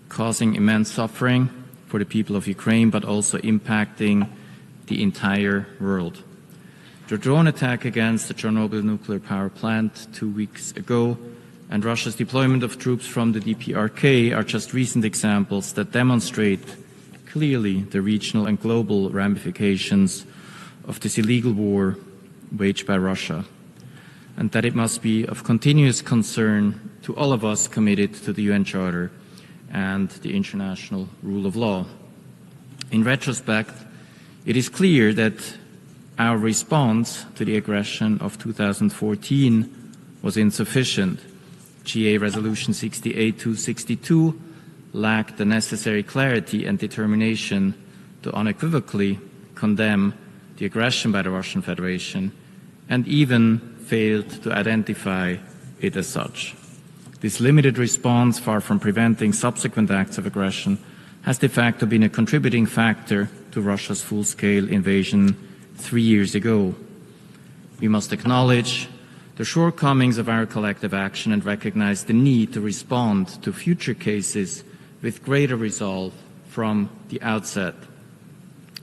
causing immense suffering for the people of Ukraine, but also impacting the entire world. The drone attack against the Chernobyl nuclear power plant 2 weeks ago and Russia's deployment of troops from the DPRK are just recent examples that demonstrate clearly the regional and global ramifications of this illegal war waged by Russia, and that it must be of continuous concern to all of us committed to the UN Charter and the international rule of law. In retrospect, it is clear that our response to the aggression of 2014 was insufficient. GA Resolution 68-262 lacked the necessary clarity and determination to unequivocally condemn the aggression by the Russian Federation and even failed to identify it as such. This limited response, far from preventing subsequent acts of aggression, has de facto been a contributing factor to Russia's full-scale invasion 3 years ago. We must acknowledge the shortcomings of our collective action and recognize the need to respond to future cases with greater resolve from the outset.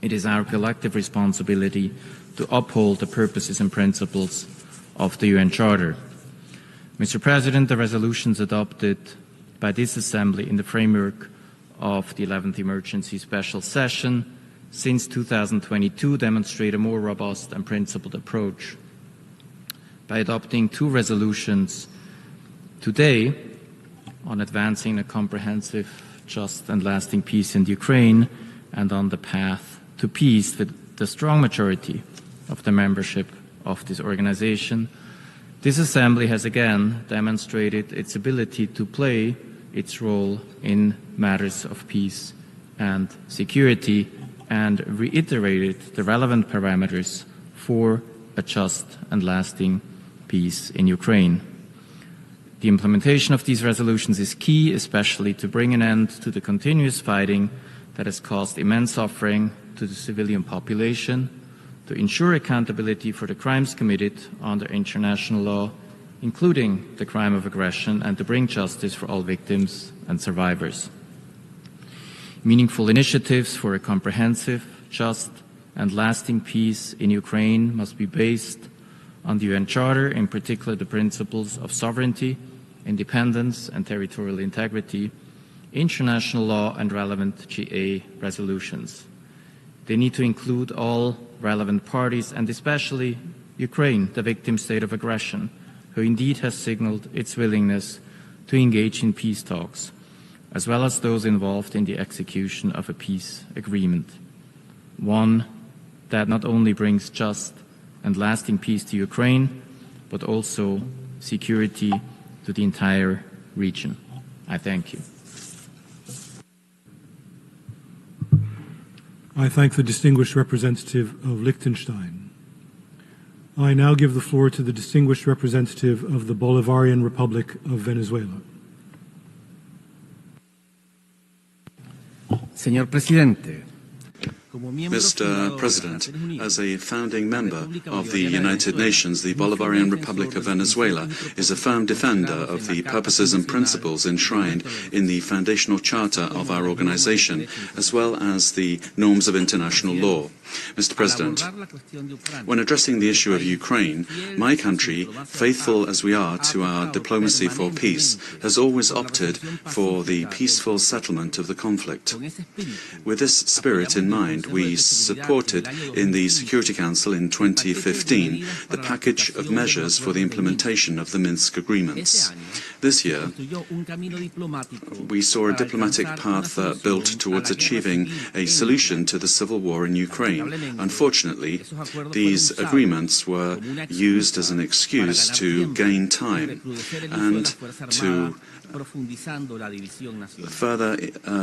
It is our collective responsibility to uphold the purposes and principles of the UN Charter. Mr. President, the resolutions adopted by this Assembly in the framework of the 11th Emergency Special Session since 2022 demonstrate a more robust and principled approach. By adopting 2 resolutions today on advancing a comprehensive, just and lasting peace in Ukraine and on the path to peace with the strong majority of the membership of this organization, this Assembly has again demonstrated its ability to play its role in matters of peace and security and reiterated the relevant parameters for a just and lasting peace in Ukraine. The implementation of these resolutions is key, especially to bring an end to the continuous fighting that has caused immense suffering to the civilian population, to ensure accountability for the crimes committed under international law, including the crime of aggression, and to bring justice for all victims and survivors. Meaningful initiatives for a comprehensive, just, and lasting peace in Ukraine must be based on the UN Charter, in particular the principles of sovereignty, independence, and territorial integrity, international law, and relevant GA resolutions. They need to include all relevant parties, and especially Ukraine, the victim state of aggression, who indeed has signaled its willingness to engage in peace talks, as well as those involved in the execution of a peace agreement, one that not only brings just and lasting peace to Ukraine, but also security to the entire region. I thank you. I thank the distinguished representative of Liechtenstein. I now give the floor to the distinguished representative of the Bolivarian Republic of Venezuela. Señor Presidente, Mr. President, as a founding member of the United Nations, the Bolivarian Republic of Venezuela is a firm defender of the purposes and principles enshrined in the foundational charter of our organization, as well as the norms of international law. Mr. President, when addressing the issue of Ukraine, my country, faithful as we are to our diplomacy for peace, has always opted for the peaceful settlement of the conflict. With this spirit in mind, we supported in the Security Council in 2015 the package of measures for the implementation of the Minsk agreements. This year, we saw a diplomatic path built towards achieving a solution to the civil war in Ukraine. Unfortunately, these agreements were used as an excuse to gain time and to further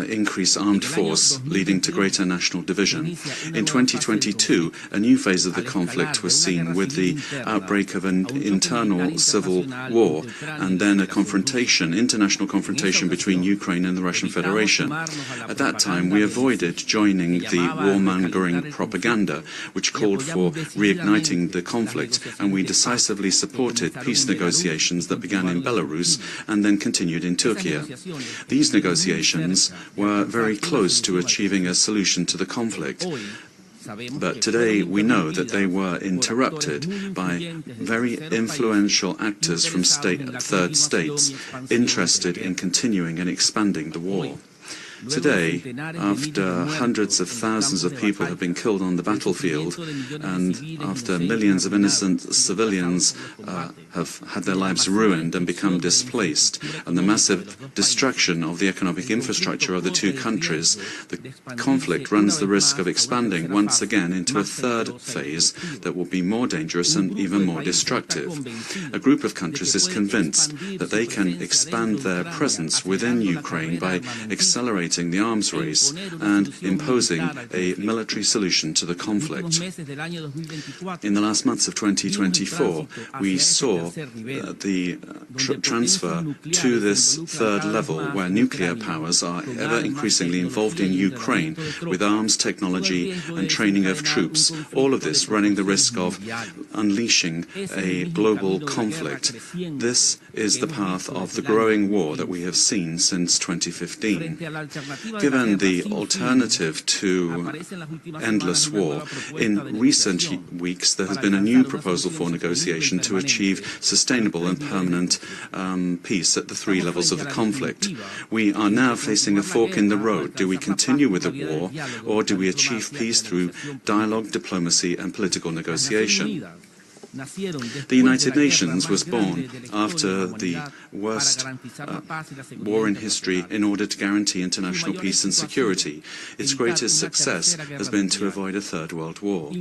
increase armed force, leading to greater national division. In 2022, a new phase of the conflict was seen with the outbreak of an internal civil war and then a international confrontation between Ukraine and the Russian Federation. At that time, we avoided joining the warmongering propaganda, which called for reigniting the conflict, and we decisively supported peace negotiations that began in Belarus and then continued in Turkey. These negotiations were very close to achieving a solution to the conflict. But today we know that they were interrupted by very influential actors from third states interested in continuing and expanding the war. Today, after hundreds of thousands of people have been killed on the battlefield and after millions of innocent civilians have had their lives ruined and become displaced, and the massive destruction of the economic infrastructure of the two countries, the conflict runs the risk of expanding once again into a third phase that will be more dangerous and even more destructive. A group of countries is convinced that they can expand their presence within Ukraine by accelerating the arms race and imposing a military solution to the conflict. In the last months of 2024, we saw the transfer to this third level where nuclear powers are ever increasingly involved in Ukraine with arms, technology and training of troops, all of this running the risk of unleashing a global conflict. This is the path of the growing war that we have seen since 2015. Given the alternative to endless war, in recent weeks there has been a new proposal for negotiation to achieve sustainable and permanent peace at the three levels of the conflict. We are now facing a fork in the road. Do we continue with the war, or do we achieve peace through dialogue, diplomacy and political negotiation? The United Nations was born after the worst war in history in order to guarantee international peace and security. Its greatest success has been to avoid a third world war.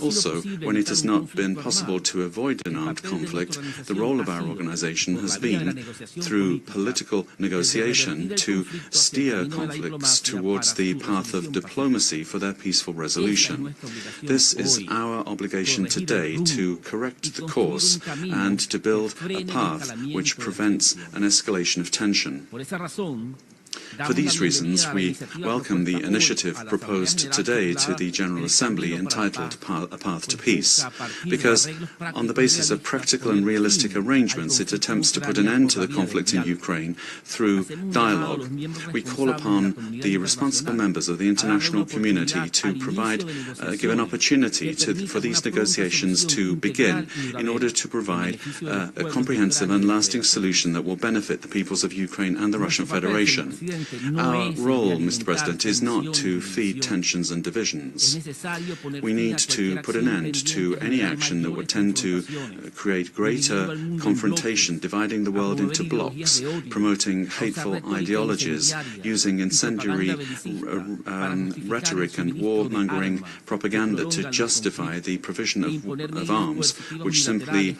Also, when it has not been possible to avoid an armed conflict, the role of our organization has been, through political negotiation, to steer conflicts towards the path of diplomacy for their peaceful resolution. This is our obligation today, to correct the course and to build a path which prevents an escalation of tension. For these reasons, we welcome the initiative proposed today to the General Assembly entitled A Path to Peace, because on the basis of practical and realistic arrangements, it attempts to put an end to the conflict in Ukraine through dialogue. We call upon the responsible members of the international community to give an opportunity for these negotiations to begin in order to provide a comprehensive and lasting solution that will benefit the peoples of Ukraine and the Russian Federation. Our role, Mr. President, is not to feed tensions and divisions. We need to put an end to any action that would tend to create greater confrontation, dividing the world into blocs, promoting hateful ideologies, using incendiary rhetoric and warmongering propaganda to justify the provision of arms, which simply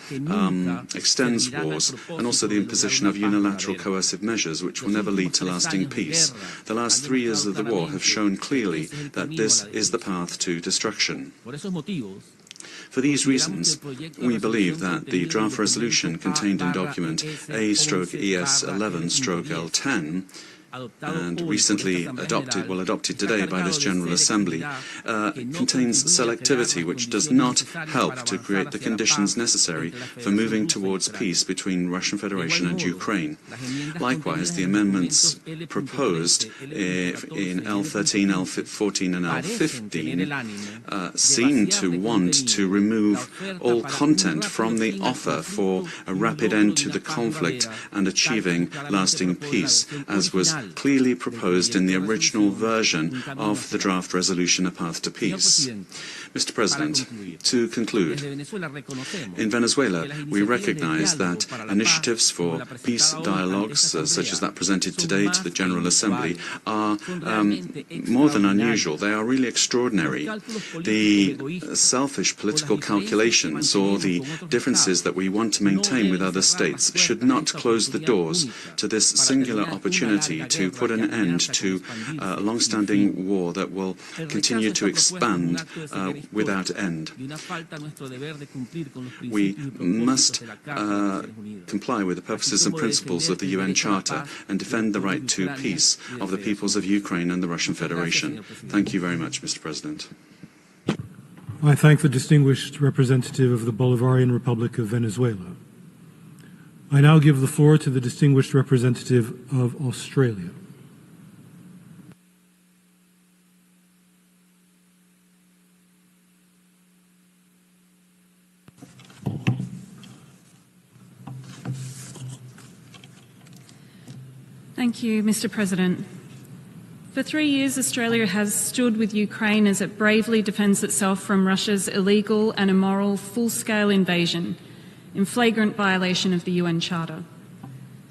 extends wars, and also the imposition of unilateral coercive measures, which will never lead to lasting peace. The last 3 years of the war have shown clearly that this is the path to destruction. For these reasons, we believe that the draft resolution contained in document A/ES11/L10 and recently adopted today by this General Assembly, contains selectivity which does not help to create the conditions necessary for moving towards peace between Russian Federation and Ukraine. Likewise, the amendments proposed in L13, L14 and L15 seem to want to remove all content from the offer for a rapid end to the conflict and achieving lasting peace, as was clearly proposed in the original version of the draft resolution, A Path to Peace. Mr. President, to conclude, in Venezuela, we recognize that initiatives for peace dialogues, such as that presented today to the General Assembly, are more than unusual. They are really extraordinary. The selfish political calculations or the differences that we want to maintain with other states should not close the doors to this singular opportunity to put an end to a long-standing war that will continue to expand without end. We must comply with the purposes and principles of the UN Charter and defend the right to peace of the peoples of Ukraine and the Russian Federation. Thank you very much, Mr. President. I thank the distinguished representative of the Bolivarian Republic of Venezuela. I now give the floor to the distinguished representative of Australia. Thank you, Mr. President. For 3 years, Australia has stood with Ukraine as it bravely defends itself from Russia's illegal and immoral full-scale invasion in flagrant violation of the UN Charter.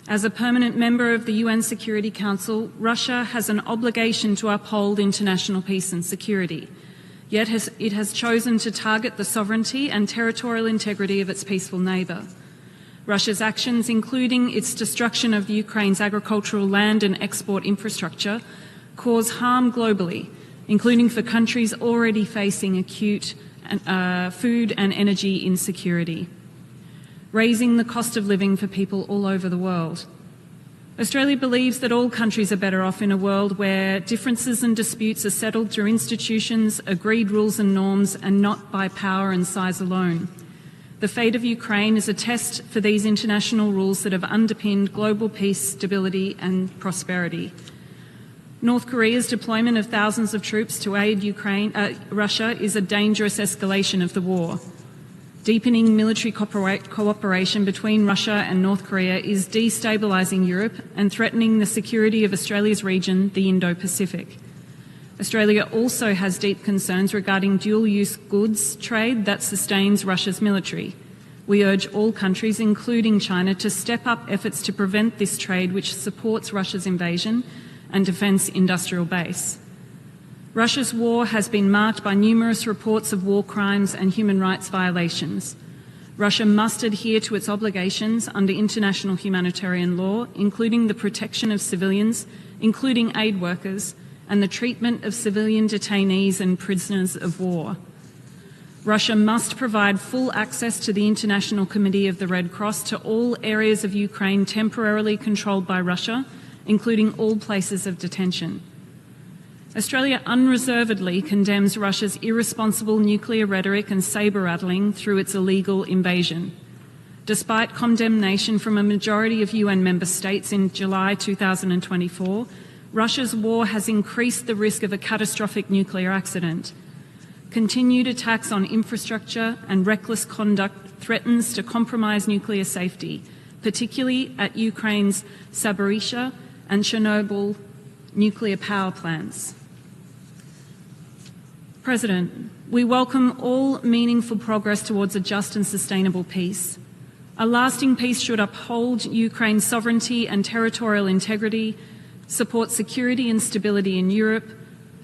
As a permanent member of the UN Security Council, Russia has an obligation to uphold international peace and security, yet it has chosen to target the sovereignty and territorial integrity of its peaceful neighbour. Russia's actions, including its destruction of Ukraine's agricultural land and export infrastructure, cause harm globally, including for countries already facing acute food and energy insecurity, raising the cost of living for people all over the world. Australia believes that all countries are better off in a world where differences and disputes are settled through institutions, agreed rules and norms, and not by power and size alone. The fate of Ukraine is a test for these international rules that have underpinned global peace, stability and prosperity. North Korea's deployment of thousands of troops to aid Russia is a dangerous escalation of the war. Deepening military cooperation between Russia and North Korea is destabilising Europe and threatening the security of Australia's region, the Indo-Pacific. Australia also has deep concerns regarding dual-use goods trade that sustains Russia's military. We urge all countries, including China, to step up efforts to prevent this trade which supports Russia's invasion and defence industrial base. Russia's war has been marked by numerous reports of war crimes and human rights violations. Russia must adhere to its obligations under international humanitarian law, including the protection of civilians, including aid workers, and the treatment of civilian detainees and prisoners of war. Russia must provide full access to the International Committee of the Red Cross to all areas of Ukraine temporarily controlled by Russia including all places of detention. Australia unreservedly condemns Russia's irresponsible nuclear rhetoric and sabre-rattling through its illegal invasion. Despite condemnation from a majority of UN member states in July 2024, Russia's war has increased the risk of a catastrophic nuclear accident. Continued attacks on infrastructure and reckless conduct threatens to compromise nuclear safety, particularly at Ukraine's Zaporizhzhia and Chernobyl nuclear power plants. President, we welcome all meaningful progress towards a just and sustainable peace. A lasting peace should uphold Ukraine's sovereignty and territorial integrity, support security and stability in Europe,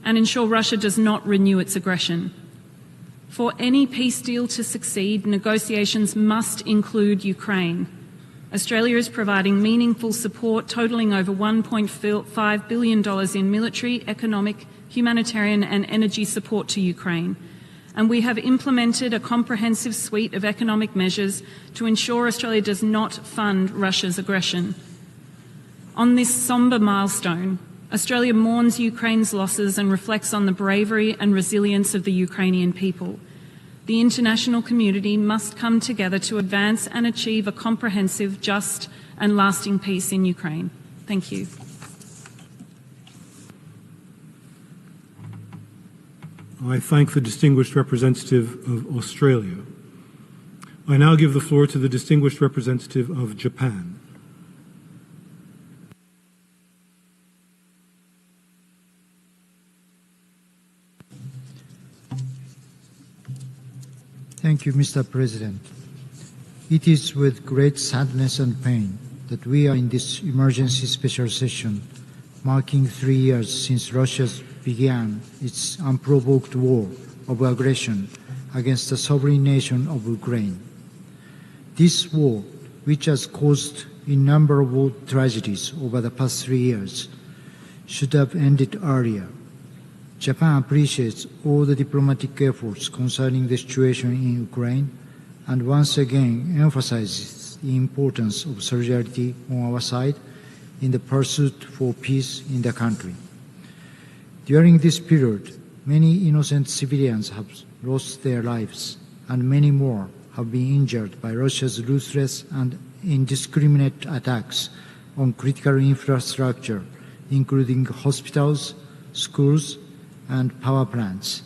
and ensure Russia does not renew its aggression. For any peace deal to succeed, negotiations must include Ukraine. Australia is providing meaningful support totalling over $1.5 billion in military, economic, humanitarian and energy support to Ukraine. And we have implemented a comprehensive suite of economic measures to ensure Australia does not fund Russia's aggression. On this sombre milestone, Australia mourns Ukraine's losses and reflects on the bravery and resilience of the Ukrainian people. The international community must come together to advance and achieve a comprehensive, just and lasting peace in Ukraine. Thank you. I thank the distinguished representative of Australia. I now give the floor to the distinguished representative of Japan. Thank you, Mr. President. It is with great sadness and pain that we are in this emergency special session, marking 3 years since Russia began its unprovoked war of aggression against the sovereign nation of Ukraine. This war, which has caused innumerable tragedies over the past 3 years, should have ended earlier. Japan appreciates all the diplomatic efforts concerning the situation in Ukraine and once again emphasizes the importance of solidarity on our side in the pursuit for peace in the country. During this period, many innocent civilians have lost their lives and many more have been injured by Russia's ruthless and indiscriminate attacks on critical infrastructure, including hospitals, schools, and power plants.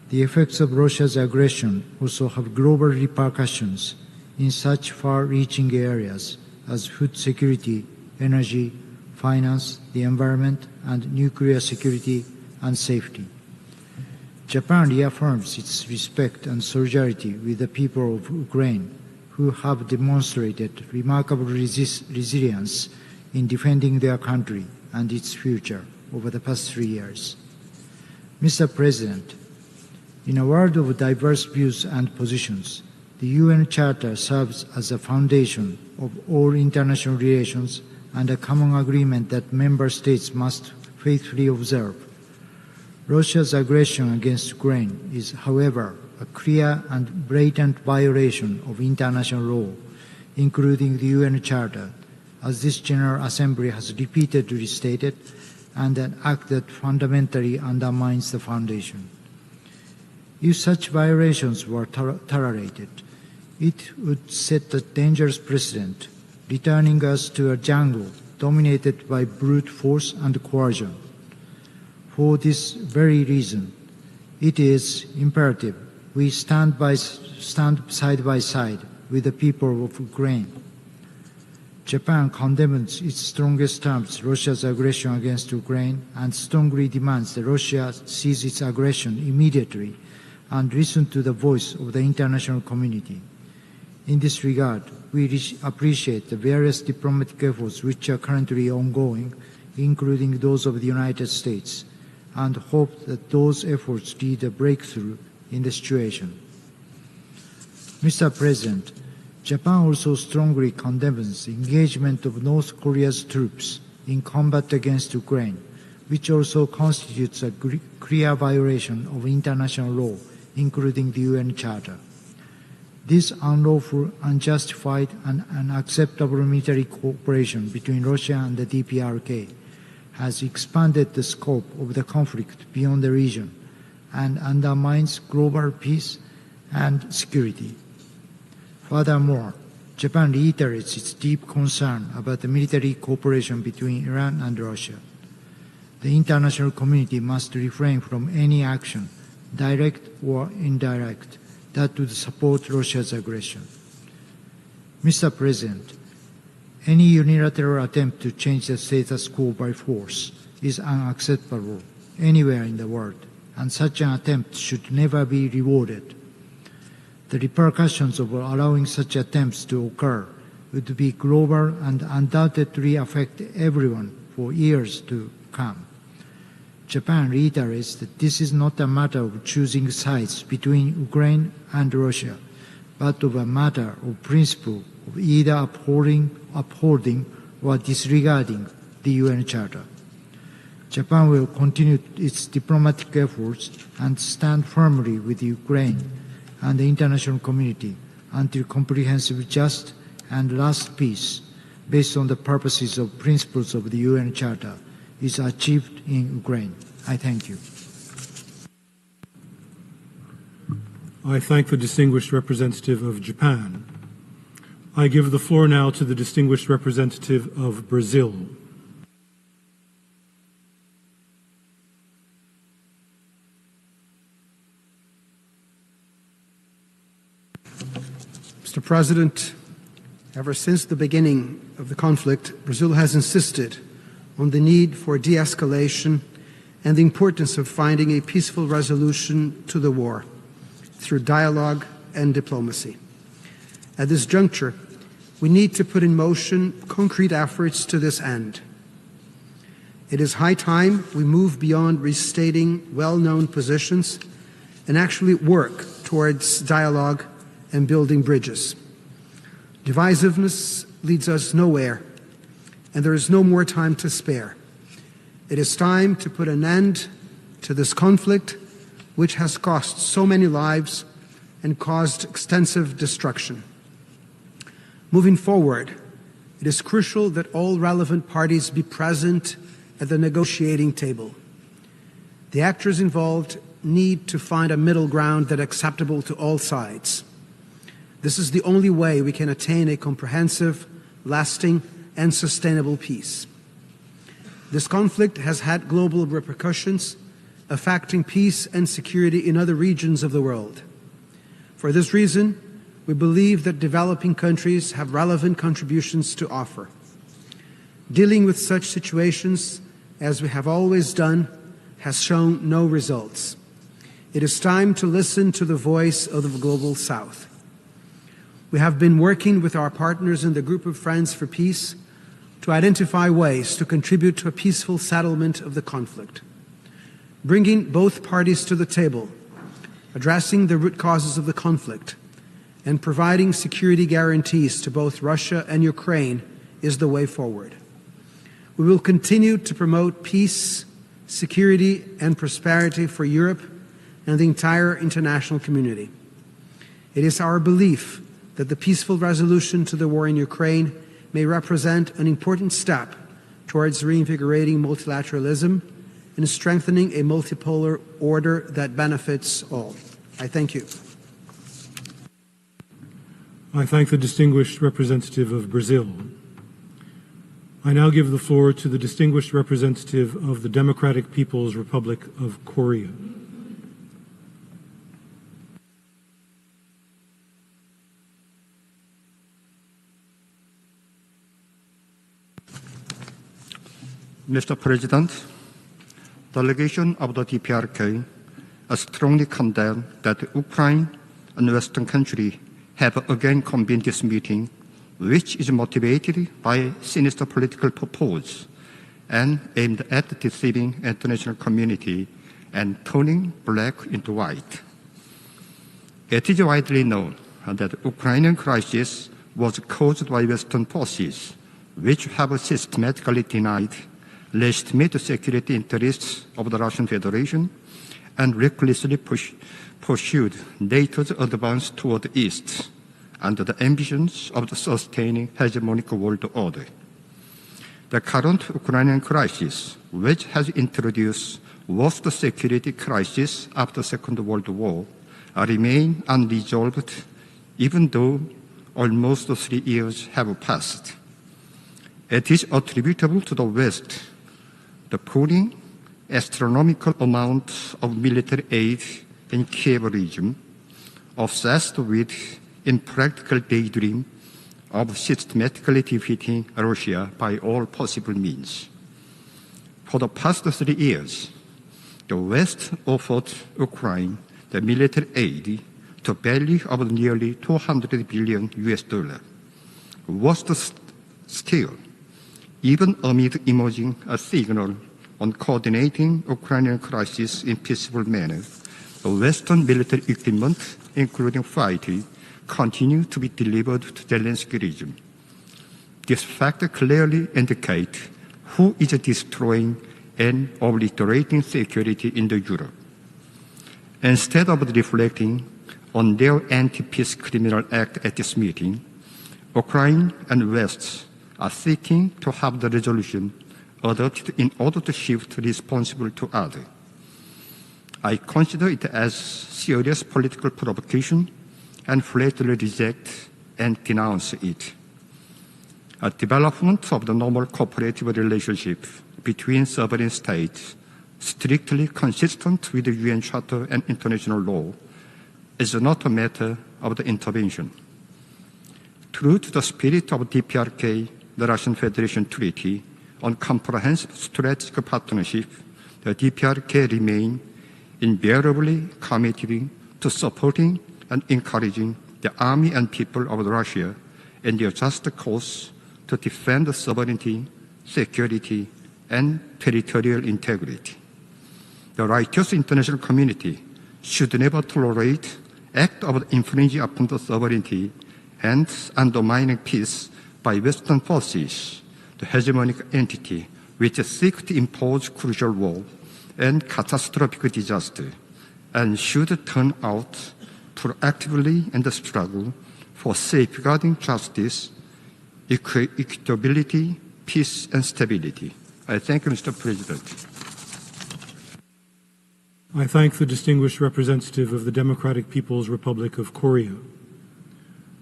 The effects of Russia's aggression also have global repercussions in such far-reaching areas as food security, energy, finance, the environment, and nuclear security and safety. Japan reaffirms its respect and solidarity with the people of Ukraine, who have demonstrated remarkable resilience in defending their country and its future over the past 3 years. Mr. President, in a world of diverse views and positions, the UN Charter serves as a foundation of all international relations and a common agreement that member states must faithfully observe. Russia's aggression against Ukraine is, however, a clear and blatant violation of international law, including the UN Charter, as this General Assembly has repeatedly stated, and an act that fundamentally undermines the foundation. If such violations were tolerated, it would set a dangerous precedent, returning us to a jungle dominated by brute force and coercion. For this very reason, it is imperative we stand side by side with the people of Ukraine. Japan condemns in its strongest terms Russia's aggression against Ukraine and strongly demands that Russia cease its aggression immediately and listen to the voice of the international community. In this regard, we appreciate the various diplomatic efforts which are currently ongoing, including those of the United States, and hope that those efforts lead a breakthrough in the situation. Mr. President, Japan also strongly condemns the engagement of North Korea's troops in combat against Ukraine, which also constitutes a clear violation of international law, including the UN Charter. This unlawful, unjustified, and unacceptable military cooperation between Russia and the DPRK has expanded the scope of the conflict beyond the region and undermines global peace and security. Furthermore, Japan reiterates its deep concern about the military cooperation between Iran and Russia. The international community must refrain from any action, direct or indirect, that would support Russia's aggression. Mr. President, any unilateral attempt to change the status quo by force is unacceptable anywhere in the world, and such an attempt should never be rewarded. The repercussions of allowing such attempts to occur would be global and undoubtedly affect everyone for years to come. Japan reiterates that this is not a matter of choosing sides between Ukraine and Russia, but of a matter of principle of either upholding or disregarding the UN Charter. Japan will continue its diplomatic efforts and stand firmly with Ukraine and the international community until comprehensive, just, and lasting peace, based on the purposes of principles of the UN Charter, is achieved in Ukraine. I thank you. I thank the distinguished representative of Japan. I give the floor now to the distinguished representative of Brazil. Mr. President, ever since the beginning of the conflict, Brazil has insisted on the need for de-escalation and the importance of finding a peaceful resolution to the war through dialogue and diplomacy. At this juncture, we need to put in motion concrete efforts to this end. It is high time we move beyond restating well-known positions and actually work towards dialogue and building bridges. Divisiveness leads us nowhere, and there is no more time to spare. It is time to put an end to this conflict, which has cost so many lives and caused extensive destruction. Moving forward, it is crucial that all relevant parties be present at the negotiating table. The actors involved need to find a middle ground that is acceptable to all sides. This is the only way we can attain a comprehensive, lasting, and sustainable peace. This conflict has had global repercussions, affecting peace and security in other regions of the world. For this reason, we believe that developing countries have relevant contributions to offer. Dealing with such situations, as we have always done, has shown no results. It is time to listen to the voice of the Global South. We have been working with our partners in the Group of Friends for Peace to identify ways to contribute to a peaceful settlement of the conflict, bringing both parties to the table, addressing the root causes of the conflict, and providing security guarantees to both Russia and Ukraine is the way forward. We will continue to promote peace, security, and prosperity for Europe and the entire international community. It is our belief that the peaceful resolution to the war in Ukraine may represent an important step towards reinvigorating multilateralism and strengthening a multipolar order that benefits all. I thank you. I thank the distinguished representative of Brazil. I now give the floor to the distinguished representative of the Democratic People's Republic of Korea. Mr. President, delegation of the DPRK strongly condemn that Ukraine and Western countries have again convened this meeting, which is motivated by sinister political purpose and aimed at deceiving international community and turning black into white. It is widely known that the Ukrainian crisis was caused by Western forces, which have systematically denied legitimate security interests of the Russian Federation and recklessly pursued NATO's advance toward the East and the ambitions of the sustaining hegemonic world order. The current Ukrainian crisis, which has introduced worst security crisis after the Second World War, remain unresolved even though almost 3 years have passed. It is attributable to the West, the pouring astronomical amounts of military aid in Kiev region, obsessed with impractical daydream of systematically defeating Russia by all possible means. For the past 3 years, the West offered Ukraine the military aid to value of nearly $200 billion US. Worse still, even amid emerging a signal on coordinating Ukrainian crisis in peaceful manner, the Western military equipment, including fighting, continue to be delivered to Zelensky region. This fact clearly indicates who is destroying and obliterating security in Europe. Instead of reflecting on their anti-peace criminal act at this meeting, Ukraine and West are seeking to have the resolution adopted in order to shift responsibility to others. I consider it as serious political provocation and flatly reject and denounce it. A development of the normal cooperative relationship between sovereign states, strictly consistent with the UN Charter and international law, is not a matter of the intervention. True to the spirit of DPRK, the Russian Federation Treaty on Comprehensive Strategic Partnership, the DPRK remain invariably committed to supporting and encouraging the army and people of Russia in their just cause to defend sovereignty, security, and territorial integrity. The righteous international community should never tolerate acts of infringing upon the sovereignty and undermining peace by Western forces, the hegemonic entity which seek to impose crucial war and catastrophic disaster, and should turn out proactively in the struggle for safeguarding justice, equitability, peace, and stability. I thank you, Mr. President. I thank the distinguished representative of the Democratic People's Republic of Korea.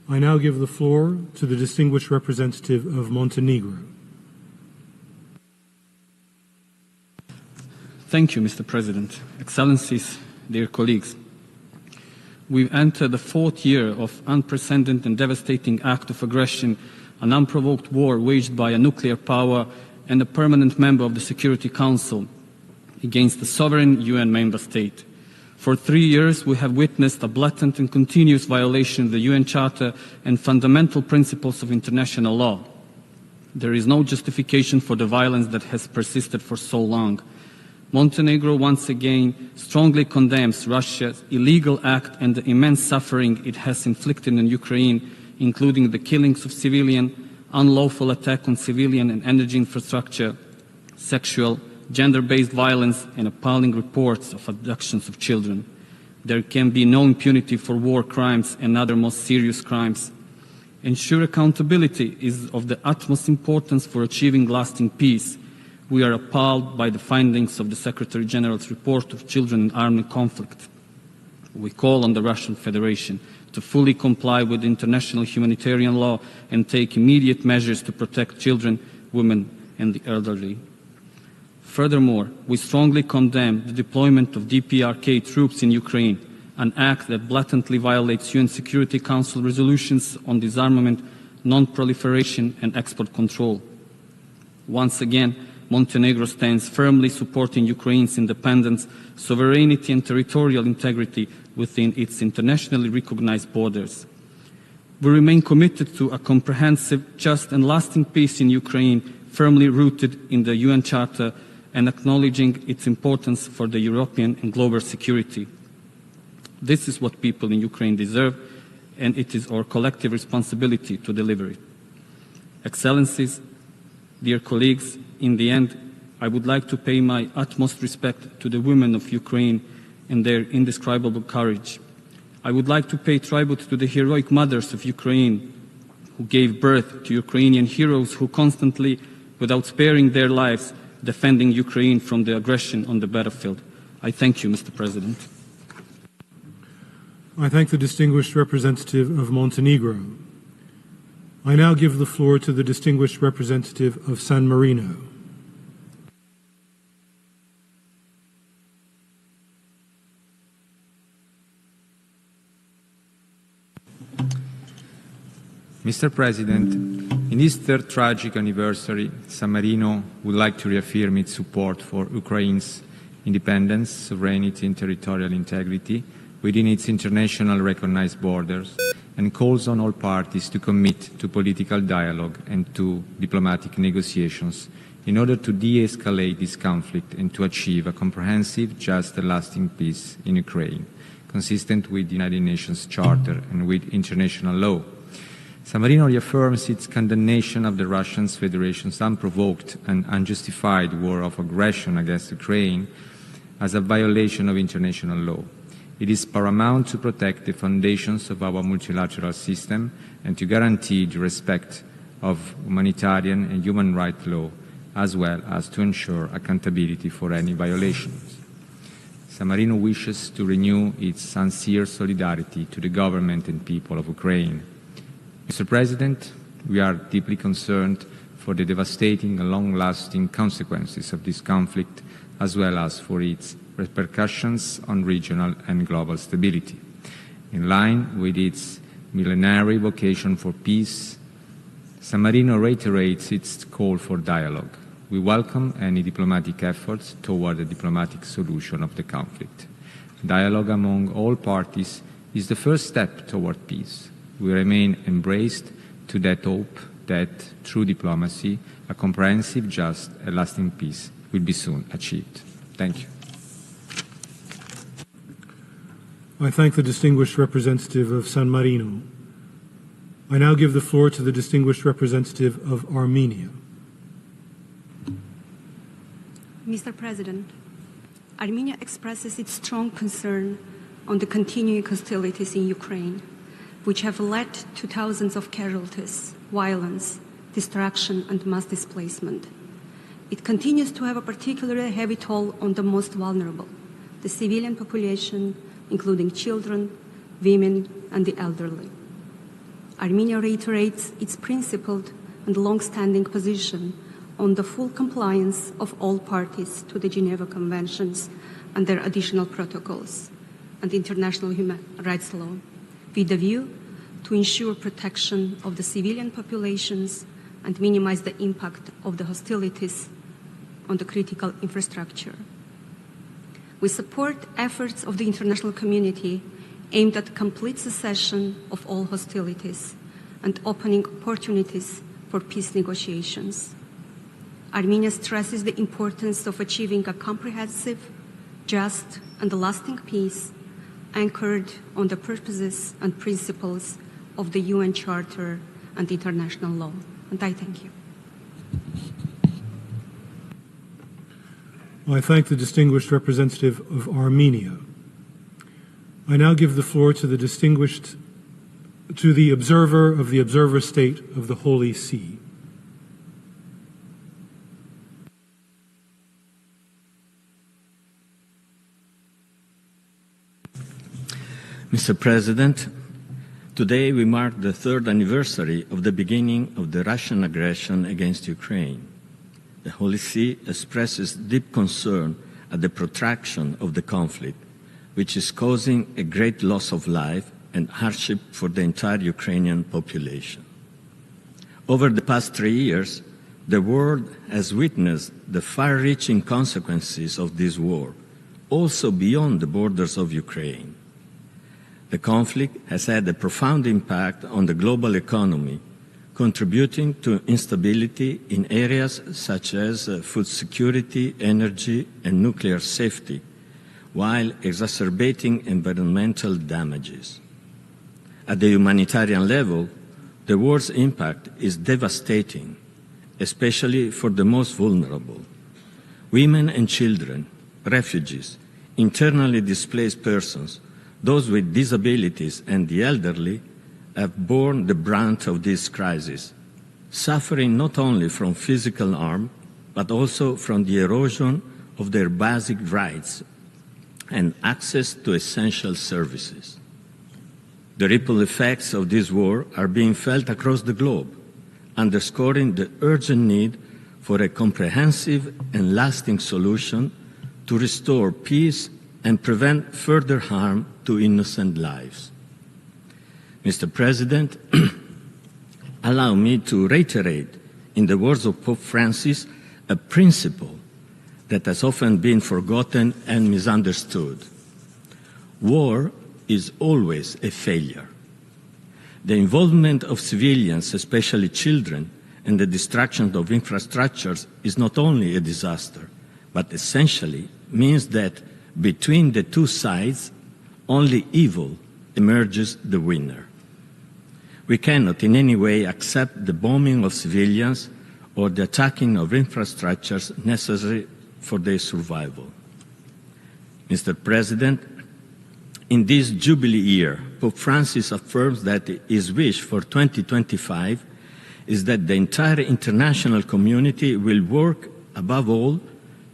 I now give the floor to the distinguished representative of Montenegro. Thank you, Mr. President. Excellencies, dear colleagues. We've entered the 4th year of unprecedented and devastating act of aggression, an unprovoked war waged by a nuclear power and a permanent member of the Security Council against a sovereign UN member state. For 3 years, we have witnessed a blatant and continuous violation of the UN Charter and fundamental principles of international law. There is no justification for the violence that has persisted for so long. Montenegro once again strongly condemns Russia's illegal act and the immense suffering it has inflicted on Ukraine, including the killings of civilians, unlawful attack on civilian and energy infrastructure, sexual, gender-based violence, and appalling reports of abductions of children. There can be no impunity for war crimes and other most serious crimes. Ensure accountability is of the utmost importance for achieving lasting peace. We are appalled by the findings of the Secretary General's report of children in armed conflict. We call on the Russian Federation to fully comply with international humanitarian law and take immediate measures to protect children, women, and the elderly. Furthermore, we strongly condemn the deployment of DPRK troops in Ukraine, an act that blatantly violates UN Security Council resolutions on disarmament, non-proliferation, and export control. Once again, Montenegro stands firmly supporting Ukraine's independence, sovereignty, and territorial integrity within its internationally recognized borders. We remain committed to a comprehensive, just, and lasting peace in Ukraine, firmly rooted in the UN Charter and acknowledging its importance for the European and global security. This is what people in Ukraine deserve, and it is our collective responsibility to deliver it. Excellencies, dear colleagues, in the end, I would like to pay my utmost respect to the women of Ukraine and their indescribable courage. I would like to pay tribute to the heroic mothers of Ukraine who gave birth to Ukrainian heroes who constantly, without sparing their lives, defending Ukraine from the aggression on the battlefield. I thank you, Mr. President. I thank the distinguished representative of Montenegro. I now give the floor to the distinguished representative of San Marino. Mr. President, in this third tragic anniversary, San Marino would like to reaffirm its support for Ukraine's independence, sovereignty and territorial integrity within its international recognized borders, and calls on all parties to commit to political dialogue and to diplomatic negotiations in order to de-escalate this conflict and to achieve a comprehensive, just and lasting peace in Ukraine, consistent with the United Nations Charter and with international law. San Marino reaffirms its condemnation of the Russian Federation's unprovoked and unjustified war of aggression against Ukraine as a violation of international law. It is paramount to protect the foundations of our multilateral system and to guarantee the respect of humanitarian and human rights law, as well as to ensure accountability for any violations. San Marino wishes to renew its sincere solidarity to the government and people of Ukraine. Mr. President, we are deeply concerned for the devastating and long-lasting consequences of this conflict, as well as for its repercussions on regional and global stability. In line with its millenary vocation for peace, San Marino reiterates its call for dialogue. We welcome any diplomatic efforts toward a diplomatic solution of the conflict. Dialogue among all parties is the first step toward peace. We remain embraced to that hope that, through diplomacy, a comprehensive, just, and lasting peace will be soon achieved. Thank you. I thank the distinguished representative of San Marino. I now give the floor to the distinguished representative of Armenia. Mr. President, Armenia expresses its strong concern on the continuing hostilities in Ukraine, which have led to thousands of casualties, violence, destruction, and mass displacement. It continues to have a particularly heavy toll on the most vulnerable, the civilian population, including children, women, and the elderly. Armenia reiterates its principled and long-standing position on the full compliance of all parties to the Geneva Conventions and their additional protocols and international human rights law, with a view to ensure protection of the civilian populations and minimize the impact of the hostilities on the critical infrastructure. We support efforts of the international community aimed at complete cessation of all hostilities and opening opportunities for peace negotiations. Armenia stresses the importance of achieving a comprehensive, just, and lasting peace anchored on the purposes and principles of the UN Charter and international law. And I thank you. I thank the distinguished representative of Armenia. I now give the floor to the observer of the observer state of the Holy See. Mr. President, today we mark the third anniversary of the beginning of the Russian aggression against Ukraine. The Holy See expresses deep concern at the protraction of the conflict, which is causing a great loss of life and hardship for the entire Ukrainian population. Over the past 3 years, the world has witnessed the far-reaching consequences of this war, also beyond the borders of Ukraine. The conflict has had a profound impact on the global economy, contributing to instability in areas such as food security, energy, and nuclear safety, while exacerbating environmental damages. At the humanitarian level, the war's impact is devastating, especially for the most vulnerable. Women and children, refugees, internally displaced persons, those with disabilities and the elderly have borne the brunt of this crisis, suffering not only from physical harm, but also from the erosion of their basic rights and access to essential services. The ripple effects of this war are being felt across the globe, underscoring the urgent need for a comprehensive and lasting solution to restore peace and prevent further harm to innocent lives. Mr. President, allow me to reiterate, in the words of Pope Francis, a principle that has often been forgotten and misunderstood. War is always a failure. The involvement of civilians, especially children, and the destruction of infrastructures is not only a disaster, but essentially means that between the two sides, only evil emerges the winner. We cannot in any way accept the bombing of civilians or the attacking of infrastructures necessary for their survival. Mr. President, in this Jubilee year, Pope Francis affirms that his wish for 2025 is that the entire international community will work, above all,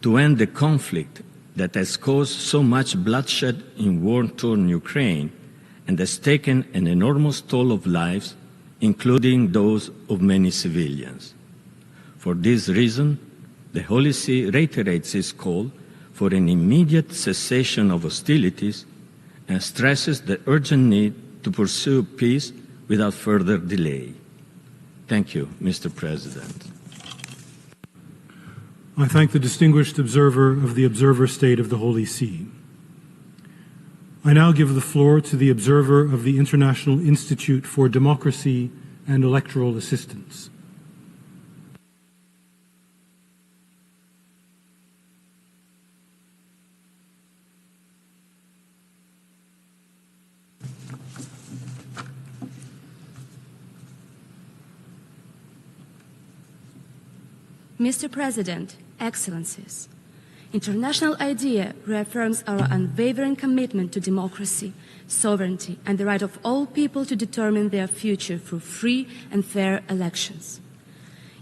to end the conflict that has caused so much bloodshed in war-torn Ukraine and has taken an enormous toll of lives, including those of many civilians. For this reason, the Holy See reiterates its call for an immediate cessation of hostilities and stresses the urgent need to pursue peace without further delay. Thank you, Mr. President. I thank the distinguished observer of the Observer State of the Holy See. I now give the floor to the observer of the International Institute for Democracy and Electoral Assistance. Mr. President, Excellencies, international idea reaffirms our unwavering commitment to democracy, sovereignty, and the right of all people to determine their future through free and fair elections.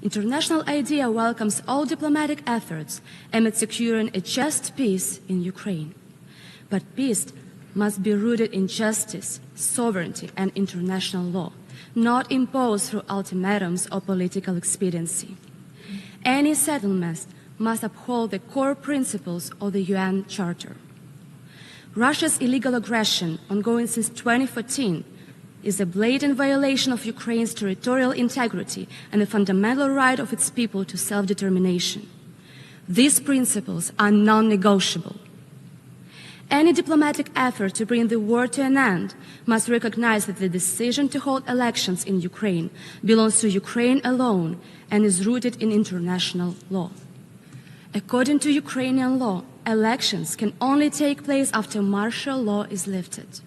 International idea welcomes all diplomatic efforts aimed at securing a just peace in Ukraine. But peace must be rooted in justice, sovereignty, and international law, not imposed through ultimatums or political expediency. Any settlement must uphold the core principles of the UN Charter. Russia's illegal aggression, ongoing since 2014, is a blatant violation of Ukraine's territorial integrity and the fundamental right of its people to self-determination. These principles are non-negotiable. Any diplomatic effort to bring the war to an end must recognize that the decision to hold elections in Ukraine belongs to Ukraine alone and is rooted in international law. According to Ukrainian law, elections can only take place after martial law is lifted.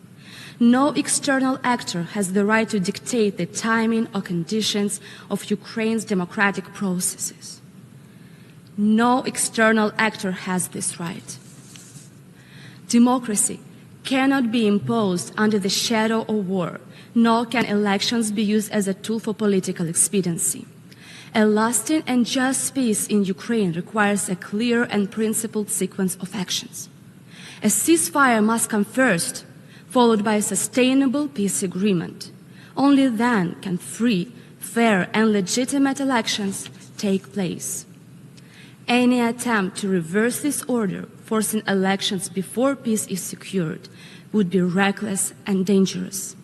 No external actor has the right to dictate the timing or conditions of Ukraine's democratic processes. No external actor has this right. Democracy cannot be imposed under the shadow of war, nor can elections be used as a tool for political expediency. A lasting and just peace in Ukraine requires a clear and principled sequence of actions. A ceasefire must come first, followed by a sustainable peace agreement. Only then can free, fair, and legitimate elections take place. Any attempt to reverse this order, forcing elections before peace is secured, would be reckless and dangerous.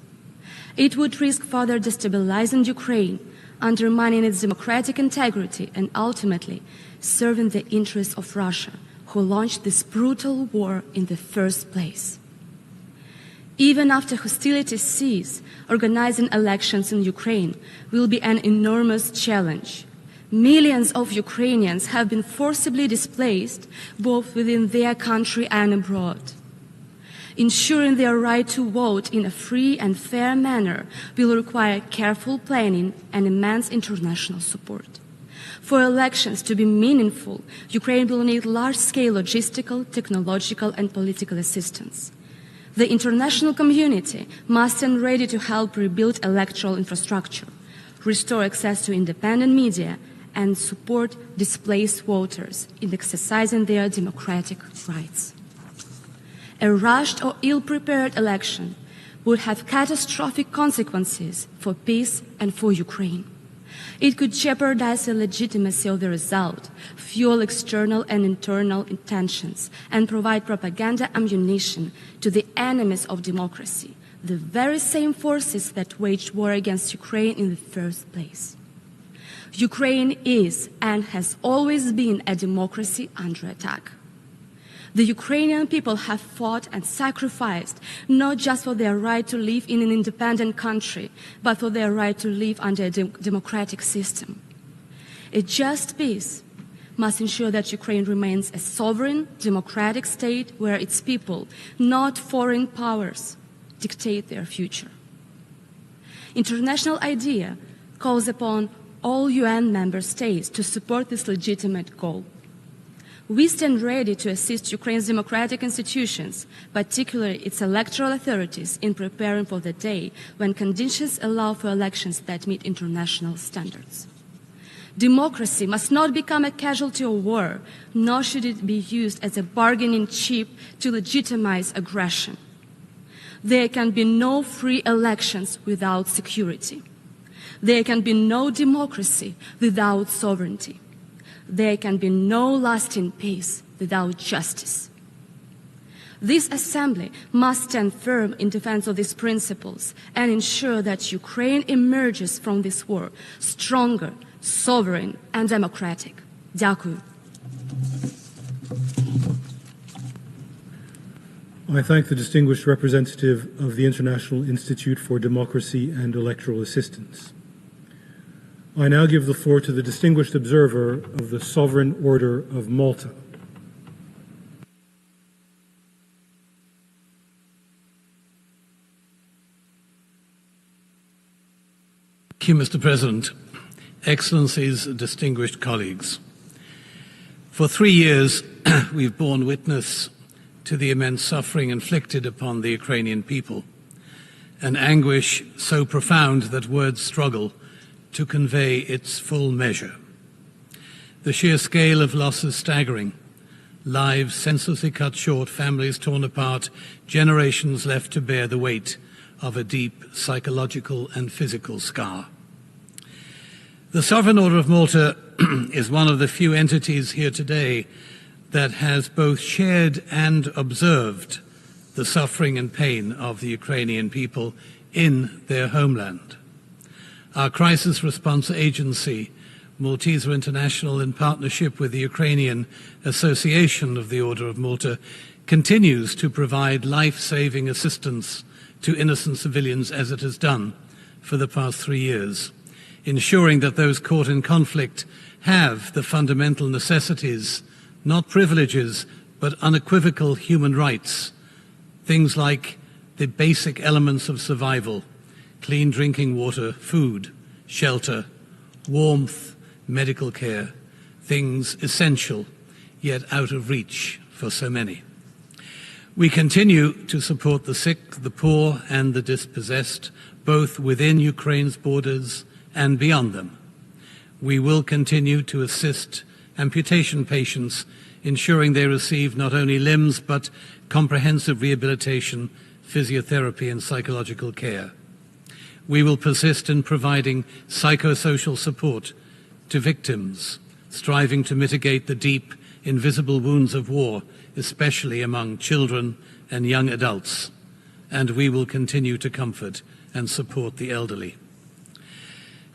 It would risk further destabilizing Ukraine, undermining its democratic integrity, and ultimately serving the interests of Russia, who launched this brutal war in the first place. Even after hostilities cease, organizing elections in Ukraine will be an enormous challenge. Millions of Ukrainians have been forcibly displaced, both within their country and abroad. Ensuring their right to vote in a free and fair manner will require careful planning and immense international support. For elections to be meaningful, Ukraine will need large-scale logistical, technological, and political assistance. The international community must stand ready to help rebuild electoral infrastructure, restore access to independent media, and support displaced voters in exercising their democratic rights. A rushed or ill-prepared election would have catastrophic consequences for peace and for Ukraine. It could jeopardize the legitimacy of the result, fuel external and internal tensions, and provide propaganda ammunition to the enemies of democracy, the very same forces that waged war against Ukraine in the first place. Ukraine is and has always been a democracy under attack. The Ukrainian people have fought and sacrificed not just for their right to live in an independent country, but for their right to live under a democratic system. A just peace must ensure that Ukraine remains a sovereign, democratic state where its people, not foreign powers, dictate their future. International IDEA calls upon all UN member states to support this legitimate goal. We stand ready to assist Ukraine's democratic institutions, particularly its electoral authorities, in preparing for the day when conditions allow for elections that meet international standards. Democracy must not become a casualty of war, nor should it be used as a bargaining chip to legitimize aggression. There can be no free elections without security. There can be no democracy without sovereignty. There can be no lasting peace without justice. This Assembly must stand firm in defense of these principles and ensure that Ukraine emerges from this war stronger, sovereign, and democratic. Дякую. I thank the distinguished representative of the International Institute for Democracy and Electoral Assistance. I now give the floor to the distinguished observer of the Sovereign Order of Malta. Thank you, Mr. President. Excellencies, distinguished colleagues. For 3 years, we've borne witness to the immense suffering inflicted upon the Ukrainian people, an anguish so profound that words struggle to convey its full measure. The sheer scale of loss is staggering. Lives senselessly cut short, families torn apart, generations left to bear the weight of a deep psychological and physical scar. The Sovereign Order of Malta is one of the few entities here today that has both shared and observed the suffering and pain of the Ukrainian people in their homeland. Our crisis response agency, Malteser International, in partnership with the Ukrainian Association of the Order of Malta, continues to provide life-saving assistance to innocent civilians as it has done for the past 3 years, ensuring that those caught in conflict have the fundamental necessities, not privileges, but unequivocal human rights, things like the basic elements of survival: clean drinking water, food, shelter, warmth, medical care, things essential yet out of reach for so many. We continue to support the sick, the poor, and the dispossessed, both within Ukraine's borders and beyond them. We will continue to assist amputation patients, ensuring they receive not only limbs but comprehensive rehabilitation, physiotherapy, and psychological care. We will persist in providing psychosocial support to victims, striving to mitigate the deep, invisible wounds of war, especially among children and young adults. And we will continue to comfort and support the elderly.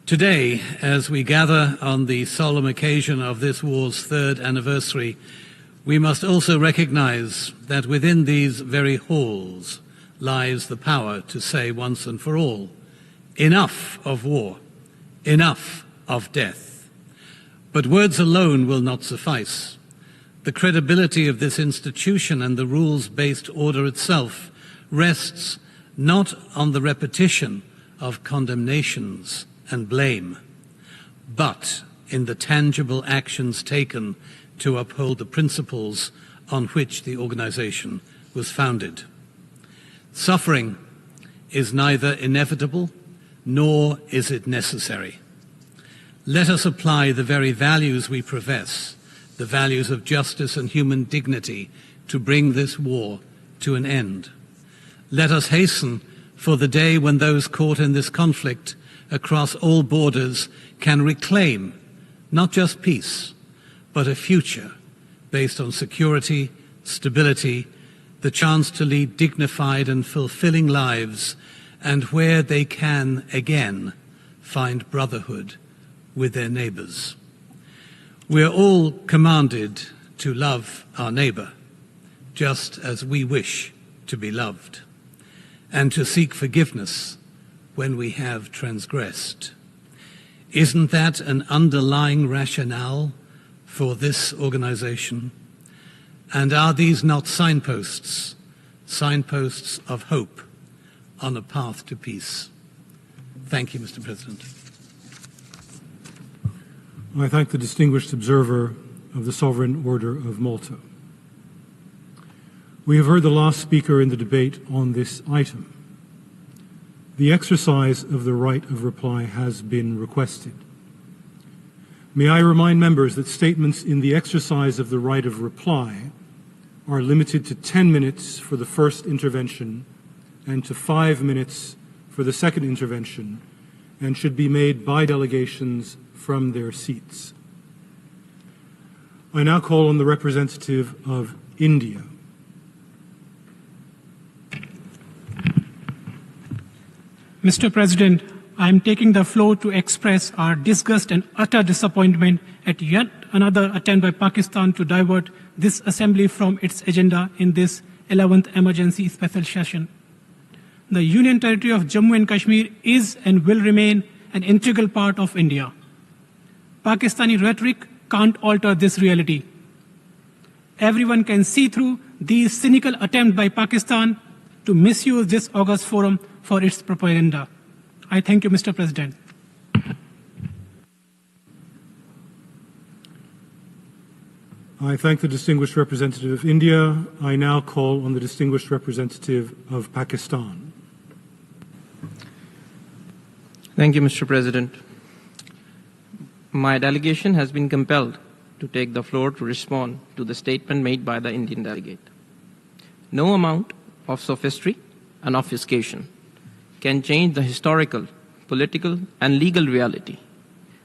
Today, as we gather on the solemn occasion of this war's 3rd anniversary, we must also recognize that within these very halls lies the power to say once and for all, enough of war, enough of death. But words alone will not suffice. The credibility of this institution and the rules-based order itself rests not on the repetition of condemnations and blame, but in the tangible actions taken to uphold the principles on which the organization was founded. Suffering is neither inevitable nor is it necessary. Let us apply the very values we profess, the values of justice and human dignity, to bring this war to an end. Let us hasten for the day when those caught in this conflict across all borders can reclaim not just peace, but a future based on security, stability, the chance to lead dignified and fulfilling lives, and where they can again find brotherhood with their neighbors. We are all commanded to love our neighbor, just as we wish to be loved, and to seek forgiveness when we have transgressed. Isn't that an underlying rationale for this organization? And are these not signposts of hope on a path to peace? Thank you, Mr. President. I thank the distinguished observer of the Sovereign Order of Malta. We have heard the last speaker in the debate on this item. The exercise of the right of reply has been requested. May I remind members that statements in the exercise of the right of reply are limited to 10 minutes for the first intervention and to 5 minutes for the second intervention, and should be made by delegations from their seats. I now call on the representative of India. Mr. President, I am taking the floor to express our disgust and utter disappointment at yet another attempt by Pakistan to divert this assembly from its agenda in this 11th emergency special session. The Union Territory of Jammu and Kashmir is and will remain an integral part of India. Pakistani rhetoric can't alter this reality. Everyone can see through these cynical attempts by Pakistan to misuse this august forum for its propaganda. I thank you, Mr. President. I thank the distinguished representative of India. I now call on the distinguished representative of Pakistan. Thank you, Mr. President. My delegation has been compelled to take the floor to respond to the statement made by the Indian delegate. No amount of sophistry and obfuscation can change the historical, political, and legal reality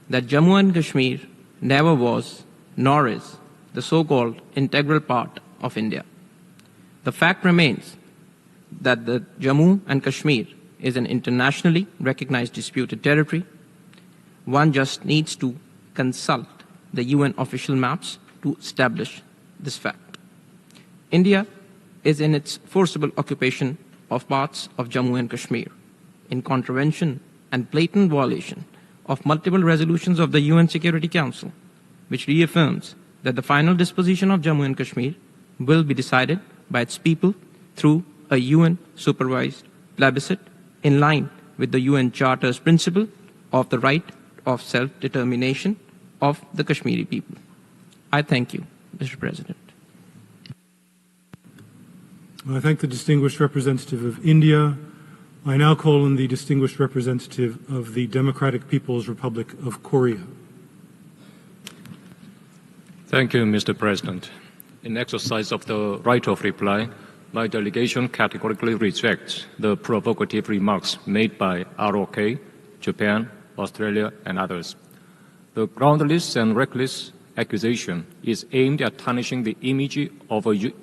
that Jammu and Kashmir never was, nor is, the so-called integral part of India. The fact remains that the Jammu and Kashmir is an internationally recognized disputed territory. One just needs to consult the UN official maps to establish this fact. India is in its forcible occupation of parts of Jammu and Kashmir, in contravention and blatant violation of multiple resolutions of the UN Security Council, which reaffirms that the final disposition of Jammu and Kashmir will be decided by its people through a UN-supervised plebiscite in line with the UN Charter's principle of the right of self-determination of the Kashmiri people. I thank you, Mr. President. I thank the distinguished representative of India. I now call on the distinguished representative of the Democratic People's Republic of Korea. Thank you, Mr. President. In exercise of the right of reply, my delegation categorically rejects the provocative remarks made by ROK, Japan, Australia, and others. The groundless and reckless accusation is aimed at tarnishing the image of a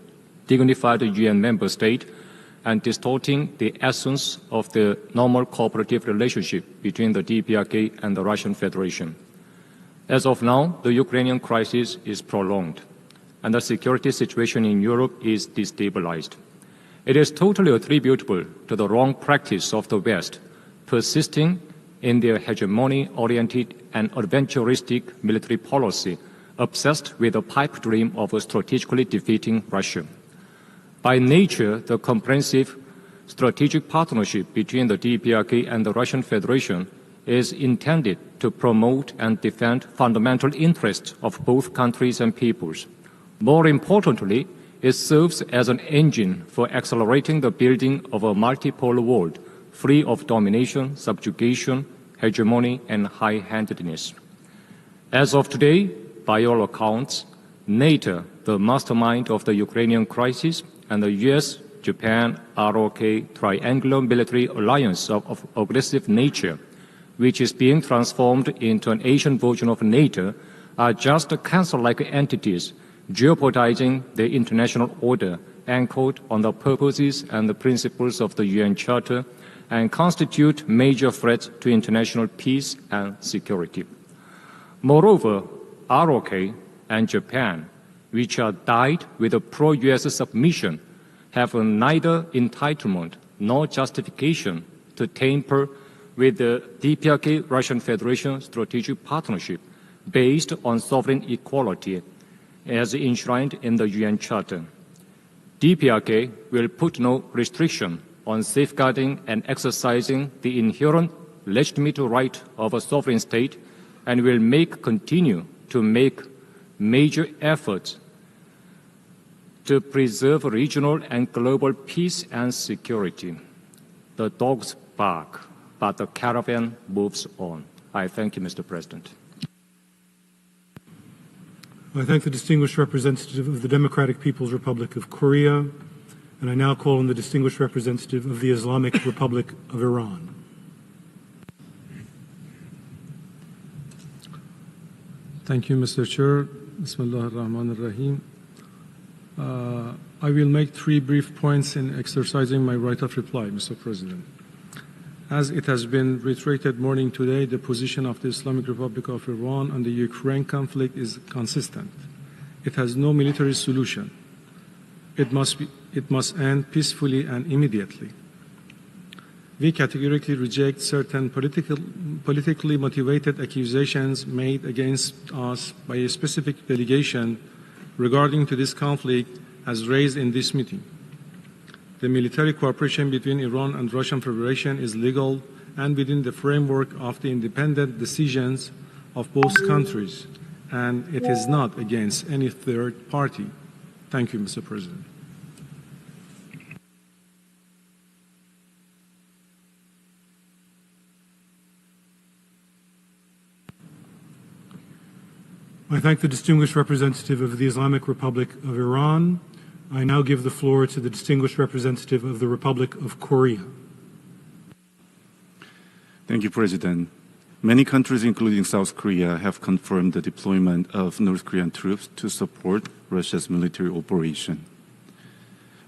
dignified UN member state and distorting the essence of the normal cooperative relationship between the DPRK and the Russian Federation. As of now, the Ukrainian crisis is prolonged, and the security situation in Europe is destabilized. It is totally attributable to the wrong practice of the West, persisting in their hegemony-oriented and adventuristic military policy, obsessed with the pipe dream of strategically defeating Russia. By nature, the comprehensive strategic partnership between the DPRK and the Russian Federation is intended to promote and defend fundamental interests of both countries and peoples. More importantly, it serves as an engine for accelerating the building of a multipolar world free of domination, subjugation, hegemony, and high-handedness. As of today, by all accounts, NATO, the mastermind of the Ukrainian crisis, and the US, Japan, ROK triangular military alliance of aggressive nature, which is being transformed into an Asian version of NATO, are just cancer-like entities jeopardizing the international order anchored on the purposes and the principles of the UN Charter and constitute major threats to international peace and security. Moreover, ROK and Japan, which are dyed with a pro-US submission, have neither entitlement nor justification to tamper with the DPRK Russian Federation strategic partnership based on sovereign equality as enshrined in the UN Charter. DPRK will put no restriction on safeguarding and exercising the inherent legitimate right of a sovereign state and will continue to make major efforts to preserve regional and global peace and security. The dogs bark, but the caravan moves on. I thank you, Mr. President. I thank the distinguished representative of the Democratic People's Republic of Korea, and I now call on the distinguished representative of the Islamic Republic of Iran. Thank you, Mr. Chair. Bismillah ar-Rahman ar-Rahim. I will make 3 brief points in exercising my right of reply, Mr. President. As it has been reiterated morning today, the position of the Islamic Republic of Iran on the Ukraine conflict is consistent. It has no military solution. It must end peacefully and immediately. We categorically reject certain politically motivated accusations made against us by a specific delegation regarding to this conflict as raised in this meeting. The military cooperation between Iran and Russian Federation is legal and within the framework of the independent decisions of both countries, and it is not against any third party. Thank you, Mr. President. I thank the distinguished representative of the Islamic Republic of Iran. I now give the floor to the distinguished representative of the Republic of Korea. Thank you, President. Many countries, including South Korea, have confirmed the deployment of North Korean troops to support Russia's military operation.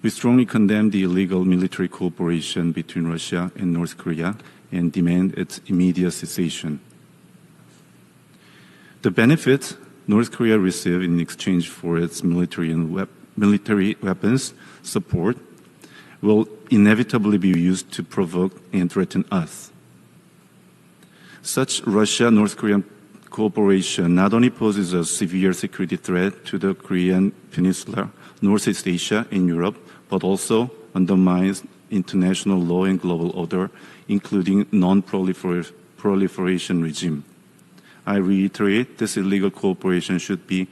We strongly condemn the illegal military cooperation between Russia and North Korea and demand its immediate cessation. The benefits North Korea received in exchange for its military weapons support will inevitably be used to provoke and threaten us. Such Russia-North Korean cooperation not only poses a severe security threat to the Korean Peninsula, Northeast Asia, and Europe, but also undermines international law and global order, including non-proliferation regime. I reiterate, this illegal cooperation should be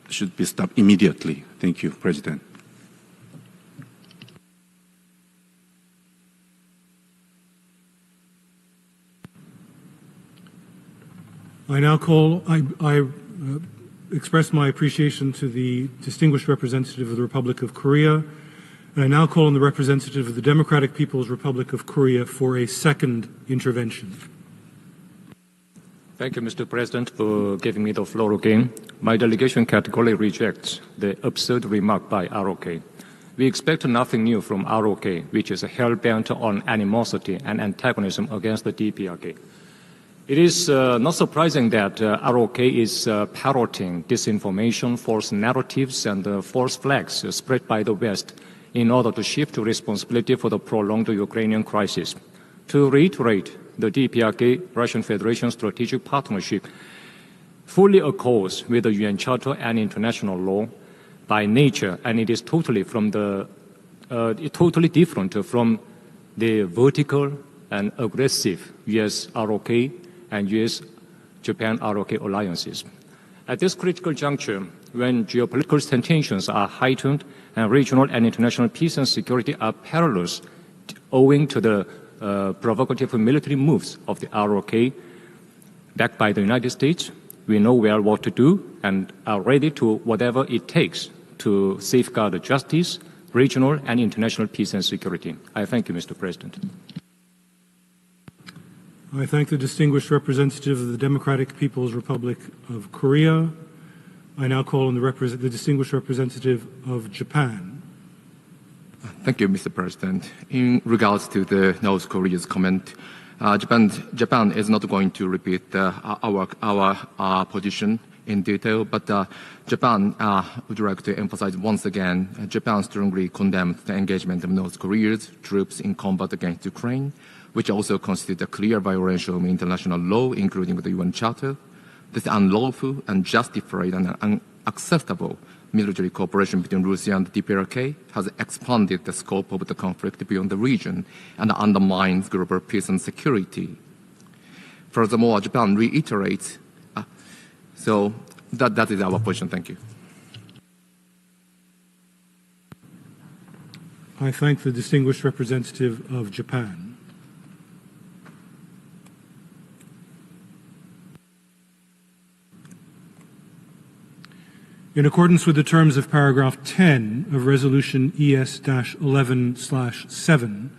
stopped immediately. Thank you, President. I now express my appreciation to the distinguished representative of the Republic of Korea, and I now call on the representative of the Democratic People's Republic of Korea for a second intervention. Thank you, Mr. President, for giving me the floor again. My delegation categorically rejects the absurd remark by ROK. We expect nothing new from ROK, which is hell-bent on animosity and antagonism against the DPRK. It is not surprising that ROK is parroting disinformation, false narratives, and false flags spread by the West in order to shift responsibility for the prolonged Ukrainian crisis. To reiterate, the DPRK Russian Federation strategic partnership fully accords with the UN Charter and international law by nature, and it is totally different from the vertical and aggressive US ROK and US Japan ROK alliances. At this critical juncture, when geopolitical tensions are heightened and regional and international peace and security are perilous owing to the provocative military moves of the ROK, backed by the United States, we know well what to do and are ready to whatever it takes to safeguard justice, regional and international peace and security. I thank you, Mr. President. I thank the distinguished representative of the Democratic People's Republic of Korea. I now call on the distinguished representative of Japan. Thank you, Mr. President. In regards to the North Korea's comment, Japan is not going to repeat our position in detail, but Japan would like to emphasize once again, Japan strongly condemns the engagement of North Korea's troops in combat against Ukraine, which also constitutes a clear violation of international law, including the UN Charter. This unlawful, unjustified, and unacceptable military cooperation between Russia and the DPRK has expanded the scope of the conflict beyond the region and undermines global peace and security. Furthermore, Japan reiterates, so that is our position. Thank you. I thank the distinguished representative of Japan. In accordance with the terms of paragraph 10 of Resolution ES-11/7,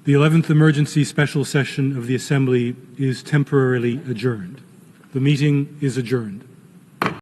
the 11th Emergency Special Session of the Assembly is temporarily adjourned. The meeting is adjourned.